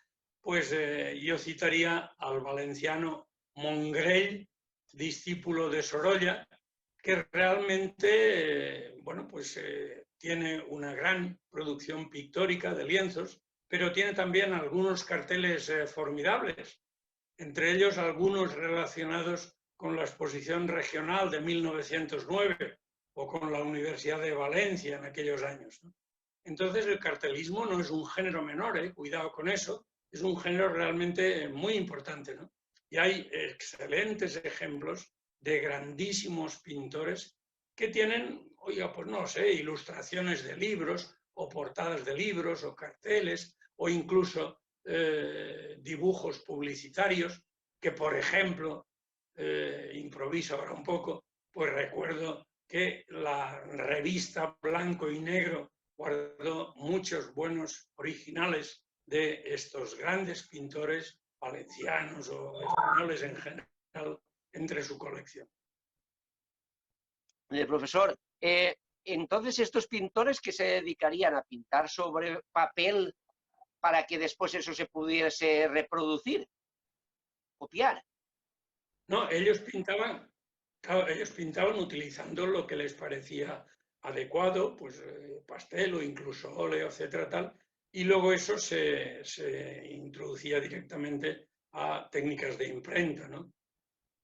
pues yo citaría al valenciano Mongrell, discípulo de Sorolla, que realmente, bueno, pues tiene una gran producción pictórica de lienzos, pero tiene también algunos carteles formidables, entre ellos algunos relacionados con la exposición regional de 1909 o con la Universidad de Valencia en aquellos años, ¿no? Entonces el cartelismo no es un género menor, cuidado con eso, es un género realmente muy importante, ¿no? Y hay excelentes ejemplos de grandísimos pintores que tienen, oiga, pues no sé, ilustraciones de libros o portadas de libros o carteles o incluso dibujos publicitarios que, por ejemplo, improviso ahora un poco, pues recuerdo que la revista Blanco y Negro guardó muchos buenos originales de estos grandes pintores valencianos o españoles en general entre su colección. Profesor, entonces estos pintores que se dedicarían a pintar sobre papel para que después eso se pudiese reproducir, copiar. No, ellos pintaban, claro, ellos pintaban utilizando lo que les parecía adecuado, pues pastel o incluso óleo, etcétera, tal, y luego eso se introducía directamente a técnicas de imprenta, ¿no?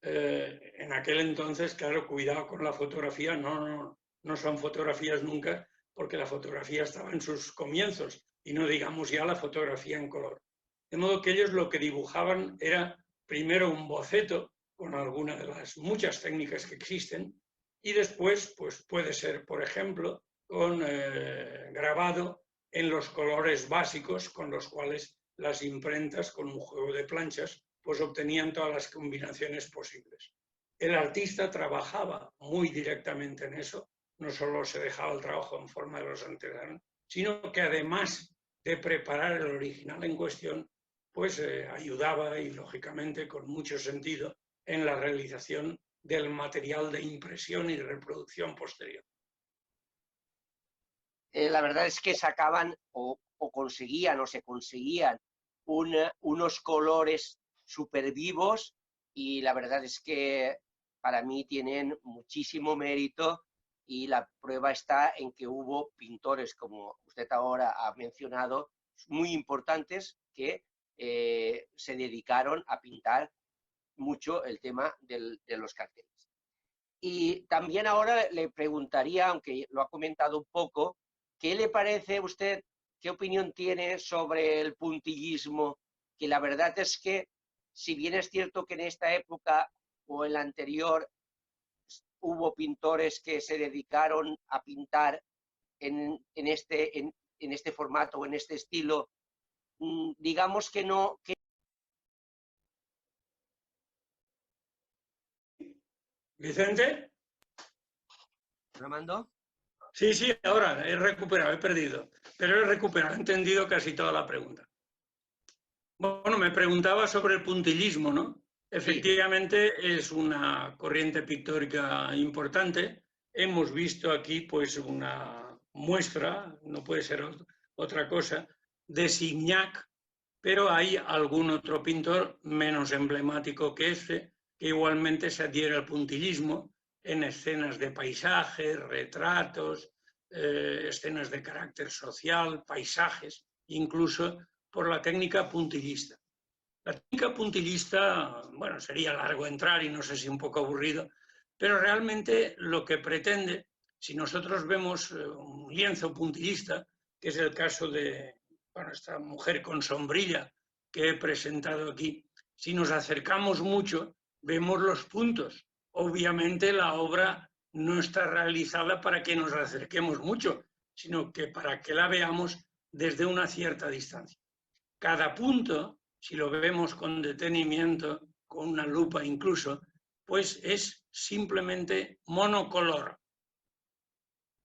En aquel entonces, claro, cuidado con la fotografía, no son fotografías nunca, porque la fotografía estaba en sus comienzos, y no digamos ya la fotografía en color. De modo que ellos lo que dibujaban era primero un boceto, con alguna de las muchas técnicas que existen, y después pues puede ser, por ejemplo, con grabado en los colores básicos con los cuales las imprentas, con un juego de planchas, pues obtenían todas las combinaciones posibles. El artista trabajaba muy directamente en eso, no solo se dejaba el trabajo en forma de los anteriores, sino que además de preparar el original en cuestión, pues ayudaba y lógicamente con mucho sentido en la realización del material de impresión y reproducción posterior. La verdad es que sacaban o conseguían o se conseguían unos colores súper vivos y la verdad es que para mí tienen muchísimo mérito y la prueba está en que hubo pintores, como usted ahora ha mencionado, muy importantes que se dedicaron a pintar mucho el tema de los carteles. Y también ahora le preguntaría, aunque lo ha comentado un poco, ¿qué le parece a usted, qué opinión tiene sobre el puntillismo? Que la verdad es que, si bien es cierto que en esta época o en la anterior hubo pintores que se dedicaron a pintar en este formato o en este estilo, digamos que no... ¿Vicente? ¿Armando? Sí, ahora he recuperado, he perdido, pero he recuperado, he entendido casi toda la pregunta. Bueno, me preguntaba sobre el puntillismo, ¿no? Efectivamente es una corriente pictórica importante. Hemos visto aquí pues una muestra, no puede ser otra cosa, de Signac, pero hay algún otro pintor menos emblemático que este, que igualmente se adhiere al puntillismo en escenas de paisajes, retratos, escenas de carácter social, paisajes, incluso por la técnica puntillista. La técnica puntillista, bueno, sería largo entrar y no sé si un poco aburrido, pero realmente lo que pretende, si nosotros vemos un lienzo puntillista, que es el caso de esta mujer con sombrilla que he presentado aquí, si nos acercamos mucho, vemos los puntos. Obviamente la obra no está realizada para que nos acerquemos mucho, sino que para que la veamos desde una cierta distancia. Cada punto, si lo vemos con detenimiento, con una lupa incluso, pues es simplemente monocolor.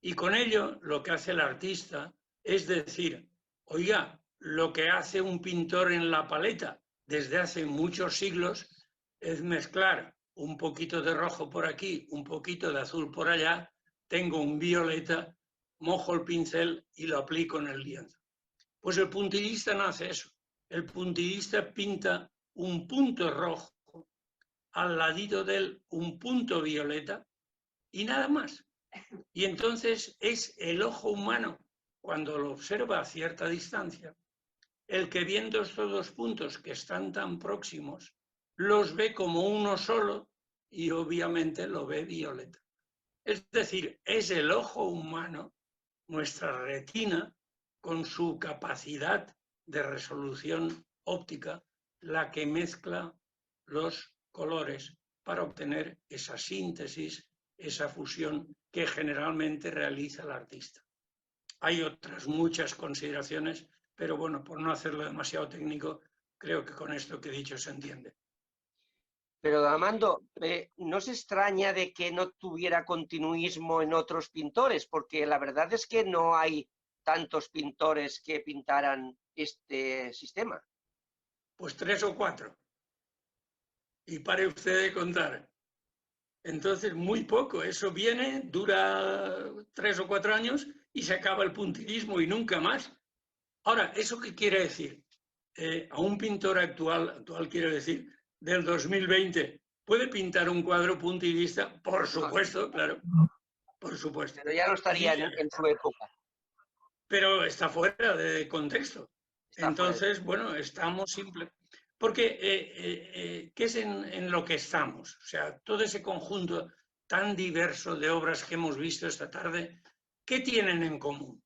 Y con ello lo que hace el artista es decir, oiga, lo que hace un pintor en la paleta desde hace muchos siglos es mezclar un poquito de rojo por aquí, un poquito de azul por allá, tengo un violeta, mojo el pincel y lo aplico en el lienzo. Pues el puntillista no hace eso. el puntillista pinta un punto rojo, al ladito de él un punto violeta y nada más. Y entonces es el ojo humano, cuando lo observa a cierta distancia, el que viendo estos dos puntos que están tan próximos, los ve como uno solo y obviamente lo ve violeta. Es decir, es el ojo humano, nuestra retina, con su capacidad de resolución óptica, la que mezcla los colores para obtener esa síntesis, esa fusión que generalmente realiza el artista. Hay otras muchas consideraciones, pero bueno, por no hacerlo demasiado técnico, creo que con esto que he dicho se entiende. Pero, don Armando, ¿no se extraña de que no tuviera continuismo en otros pintores? Porque la verdad es que no hay tantos pintores que pintaran este sistema. Pues 3 o 4. Y pare usted de contar. Entonces, muy poco. Eso viene, dura 3 o 4 años y se acaba el puntillismo y nunca más. Ahora, ¿eso qué quiere decir? A un pintor actual quiere decir, del 2020, ¿puede pintar un cuadro puntillista? Por supuesto, claro, por supuesto. Pero ya no estaría en su época. Pero está fuera de contexto. Está fuera. Entonces, bueno, estamos simplemente... Porque, ¿qué es en lo que estamos? O sea, todo ese conjunto tan diverso de obras que hemos visto esta tarde, ¿qué tienen en común?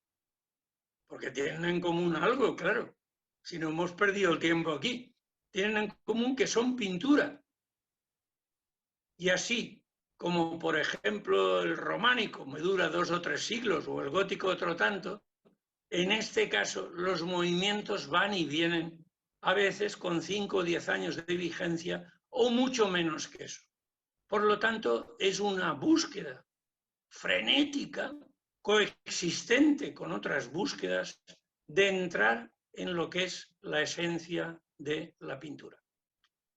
Porque tienen en común algo, claro. Si no hemos perdido el tiempo aquí. Tienen en común que son pintura. Y así, como por ejemplo el románico me dura 2 o 3 siglos, o el gótico otro tanto, en este caso los movimientos van y vienen, a veces con 5 o 10 años de vigencia, o mucho menos que eso. Por lo tanto, es una búsqueda frenética, coexistente con otras búsquedas, de entrar en lo que es la esencia de la pintura.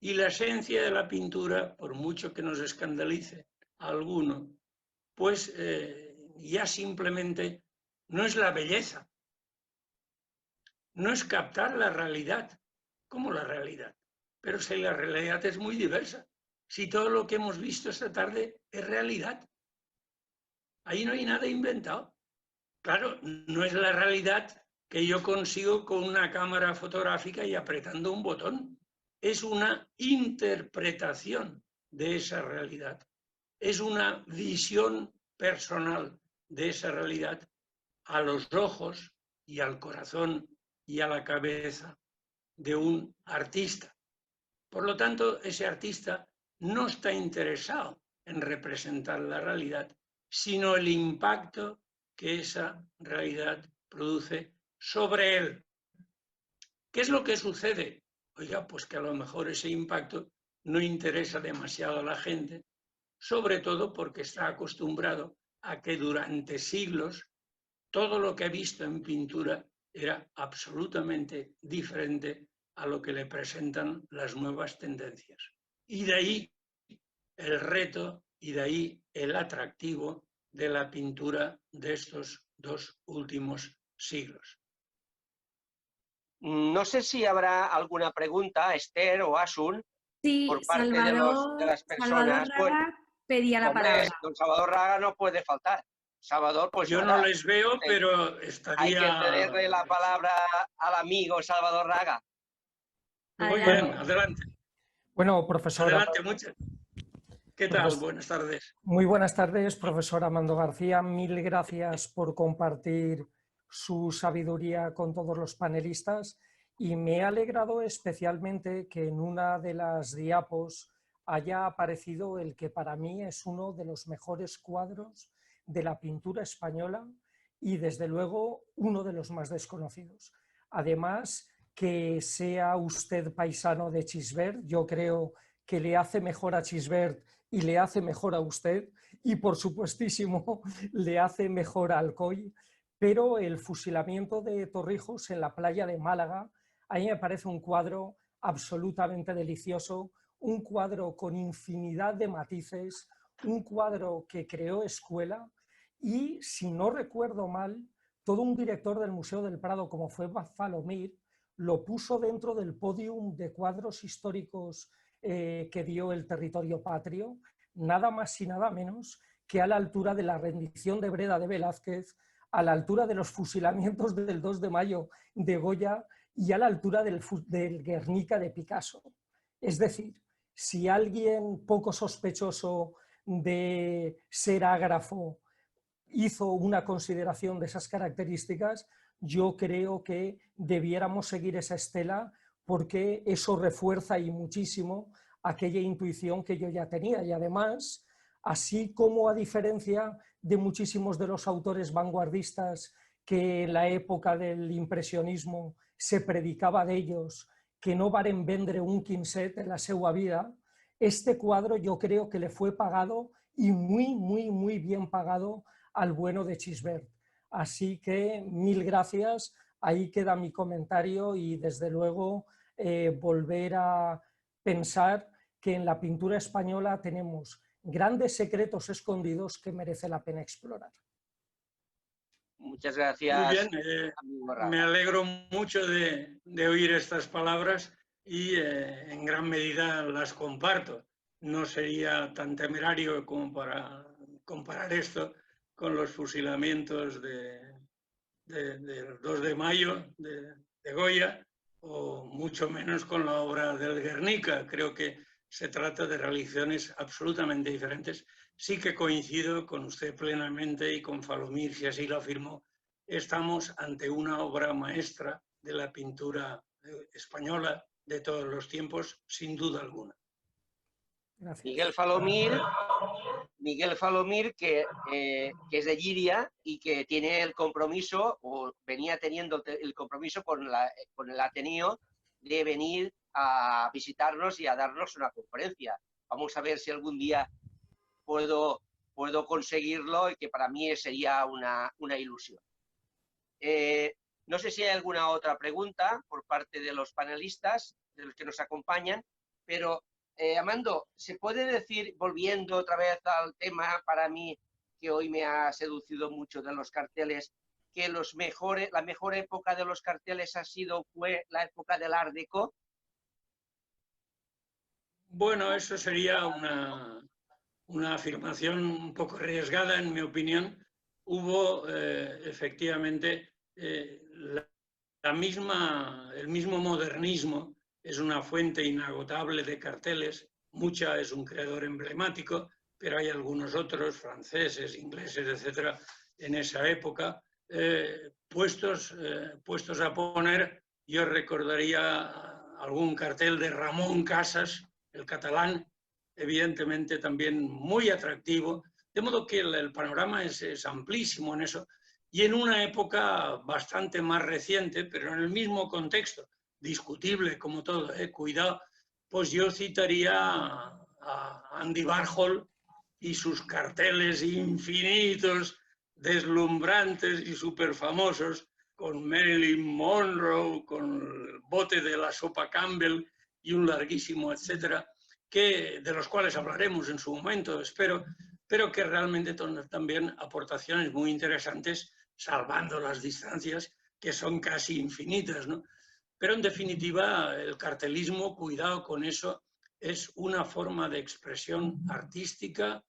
Y la esencia de la pintura, por mucho que nos escandalice a alguno, pues ya simplemente no es la belleza, no es captar la realidad, como la realidad. Pero si la realidad es muy diversa, si todo lo que hemos visto esta tarde es realidad, ahí no hay nada inventado. Claro, no es la realidad que yo consigo con una cámara fotográfica y apretando un botón. Es una interpretación de esa realidad. Es una visión personal de esa realidad a los ojos y al corazón y a la cabeza de un artista. Por lo tanto, ese artista no está interesado en representar la realidad, sino el impacto que esa realidad produce sobre él. ¿Qué es lo que sucede? Oiga, pues que a lo mejor ese impacto no interesa demasiado a la gente, sobre todo porque está acostumbrado a que durante siglos todo lo que ha visto en pintura era absolutamente diferente a lo que le presentan las nuevas tendencias. Y de ahí el reto y de ahí el atractivo de la pintura de estos 2 últimos siglos. No sé si habrá alguna pregunta, Esther o Asun, Sí, por parte de las Salvador personas. Bueno, Raga pedía la hombre, palabra. don Salvador Raga no puede faltar. Salvador, pues Yo nada, no les veo, pero hay que estaría... cederle la palabra al amigo Salvador Raga. Muy Adelante. bien, adelante. Bueno, profesora. Adelante, muchas. ¿Qué tal? Buenas tardes. Muy buenas tardes, profesor Armando García. Mil gracias por compartir su sabiduría con todos los panelistas y me ha alegrado especialmente que en una de las diapos haya aparecido el que para mí es uno de los mejores cuadros de la pintura española y desde luego uno de los más desconocidos. Además, que sea usted paisano de Chisbert, yo creo que le hace mejor a Chisbert y le hace mejor a usted y por supuestísimo le hace mejor a Alcoy, pero el fusilamiento de Torrijos en la playa de Málaga a mí me parece un cuadro absolutamente delicioso, un cuadro con infinidad de matices, un cuadro que creó escuela y, si no recuerdo mal, todo un director del Museo del Prado como fue Falomir lo puso dentro del podium de cuadros históricos que dio el territorio patrio, nada más y nada menos que a la altura de la rendición de Breda de Velázquez, a la altura de los fusilamientos del 2 de mayo de Goya y a la altura del Guernica de Picasso. Es decir, si alguien poco sospechoso de ser ágrafo hizo una consideración de esas características, yo creo que debiéramos seguir esa estela porque eso refuerza y muchísimo aquella intuición que yo ya tenía. Y además, así como a diferencia de muchísimos de los autores vanguardistas que en la época del impresionismo se predicaba de ellos, que no varen vendre un quinset en la seua vida, este cuadro yo creo que le fue pagado y muy bien pagado al bueno de Chisbert. Así que mil gracias, ahí queda mi comentario y desde luego volver a pensar que en la pintura española tenemos grandes secretos escondidos que merece la pena explorar. Muchas gracias. Muy bien, me alegro mucho de oír estas palabras y en gran medida las comparto. No sería tan temerario como para comparar esto con los fusilamientos del 2 de mayo de Goya, o mucho menos con la obra del Guernica. Creo que se trata de realizaciones absolutamente diferentes. Sí que coincido con usted plenamente y con Falomir, si así lo afirmó. Estamos ante una obra maestra de la pintura española de todos los tiempos, sin duda alguna. Gracias. Miguel Falomir, que es de Llíria y que tiene el compromiso, o venía teniendo el compromiso con el Ateneo, de venir a visitarnos y a darnos una conferencia. Vamos a ver si algún día puedo conseguirlo, y que para mí sería una ilusión. No sé si hay alguna otra pregunta por parte de los panelistas, de los que nos acompañan, pero Amando, ¿se puede decir, volviendo otra vez al tema para mí que hoy me ha seducido mucho de los carteles, que la mejor época de los carteles fue la época del Art Deco? Bueno, eso sería una afirmación un poco arriesgada, en mi opinión. Hubo efectivamente el mismo modernismo es una fuente inagotable de carteles. Mucha es un creador emblemático, pero hay algunos otros, franceses, ingleses, etcétera, en esa época, puestos a poner. Yo recordaría algún cartel de Ramón Casas, el catalán, evidentemente también muy atractivo, de modo que el panorama es amplísimo en eso, y en una época bastante más reciente, pero en el mismo contexto, discutible como todo, cuidado, pues yo citaría a Andy Warhol y sus carteles infinitos, deslumbrantes y súper famosos, con Marilyn Monroe, con el bote de la sopa Campbell y un larguísimo etcétera, de los cuales hablaremos en su momento, espero, pero que realmente también aportaciones muy interesantes, salvando las distancias, que son casi infinitas, ¿no? Pero en definitiva, el cartelismo, cuidado con eso, es una forma de expresión artística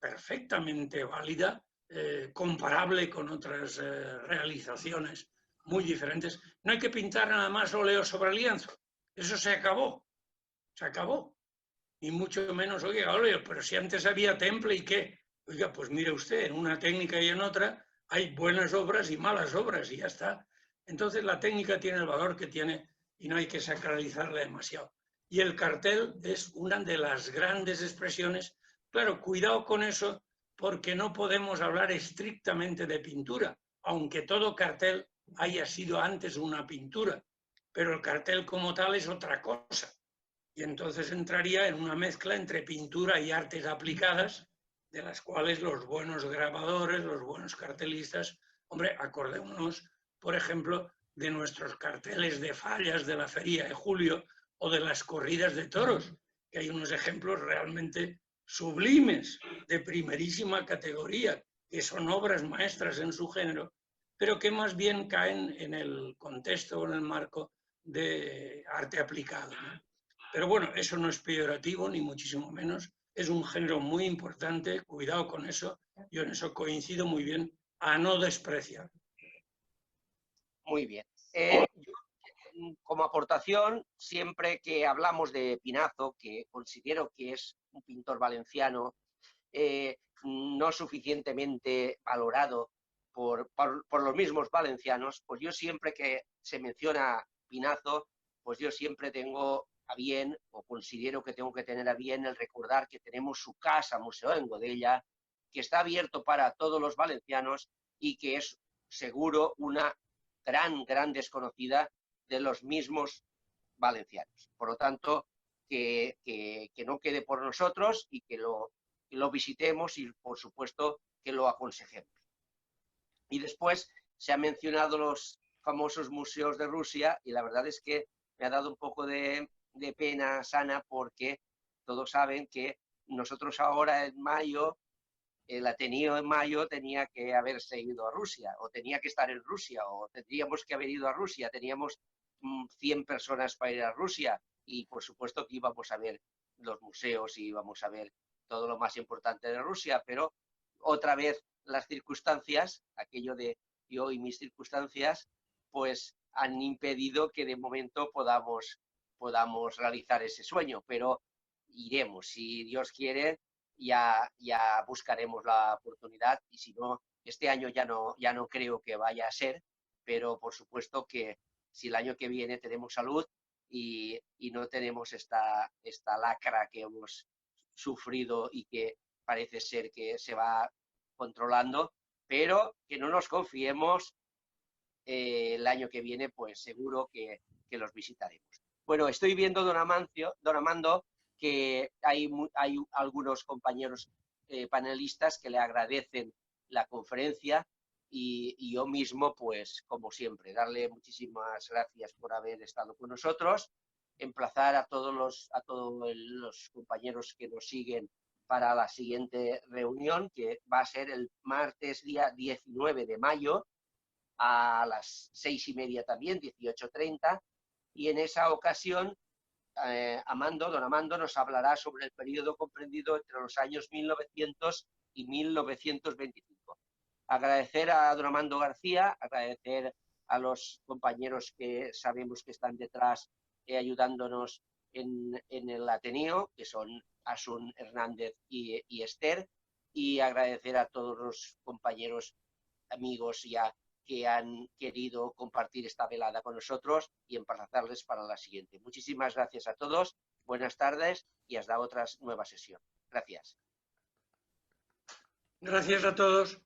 perfectamente válida, comparable con otras realizaciones muy diferentes. No hay que pintar nada más óleo sobre lienzo, eso se acabó, y mucho menos, oiga, óleo, pero si antes había temple y qué, oiga, pues mire usted, en una técnica y en otra hay buenas obras y malas obras y ya está. Entonces la técnica tiene el valor que tiene y no hay que sacralizarla demasiado. Y el cartel es una de las grandes expresiones. Claro, cuidado con eso, porque no podemos hablar estrictamente de pintura, aunque todo cartel haya sido antes una pintura, pero el cartel como tal es otra cosa. Y entonces entraría en una mezcla entre pintura y artes aplicadas, de las cuales los buenos grabadores, los buenos cartelistas, hombre, acordémonos, por ejemplo, de nuestros carteles de fallas de la Feria de Julio o de las corridas de toros, que hay unos ejemplos realmente sublimes, de primerísima categoría, que son obras maestras en su género, pero que más bien caen en el contexto o en el marco de arte aplicado, ¿no? Pero bueno, eso no es peyorativo, ni muchísimo menos. Es un género muy importante, cuidado con eso. Yo en eso coincido muy bien, a no despreciar. Muy bien. Yo, como aportación, siempre que hablamos de Pinazo, que considero que es un pintor valenciano no suficientemente valorado por los mismos valencianos, pues yo siempre que se menciona Pinazo, pues yo siempre tengo a bien, o considero que tengo que tener a bien, el recordar que tenemos su casa, Museo en Godella, que está abierto para todos los valencianos y que es seguro una gran desconocida de los mismos valencianos. Por lo tanto, que no quede por nosotros y que lo visitemos y, por supuesto, que lo aconsejemos. Y después se han mencionado los famosos museos de Rusia y la verdad es que me ha dado un poco de pena sana porque todos saben que nosotros ahora en mayo, el Ateneo en mayo tenía que haberse ido a Rusia o tenía que estar en Rusia o tendríamos que haber ido a Rusia, teníamos 100 personas para ir a Rusia y por supuesto que íbamos a ver los museos y íbamos a ver todo lo más importante de Rusia, pero otra vez las circunstancias, aquello de yo y mis circunstancias, pues han impedido que de momento podamos realizar ese sueño, pero iremos, si Dios quiere, ya buscaremos la oportunidad y si no, este año ya no creo que vaya a ser, pero por supuesto que si el año que viene tenemos salud y no tenemos esta lacra que hemos sufrido y que parece ser que se va controlando, pero que no nos confiemos, el año que viene pues seguro que los visitaremos. Bueno, estoy viendo, don Amando, que hay algunos compañeros panelistas que le agradecen la conferencia y yo mismo, pues como siempre, darle muchísimas gracias por haber estado con nosotros, emplazar a todos los compañeros que nos siguen para la siguiente reunión, que va a ser el martes día 19 de mayo a las 6:30 también, 18:30, y en esa ocasión don Amando nos hablará sobre el periodo comprendido entre los años 1900 y 1925. Agradecer a don Amando García, agradecer a los compañeros que sabemos que están detrás ayudándonos en el Ateneo, que son Asun Hernández y Esther, y agradecer a todos los compañeros, amigos ya que han querido compartir esta velada con nosotros y emplazarles para la siguiente. Muchísimas gracias a todos, buenas tardes y hasta otra nueva sesión. Gracias. Gracias a todos.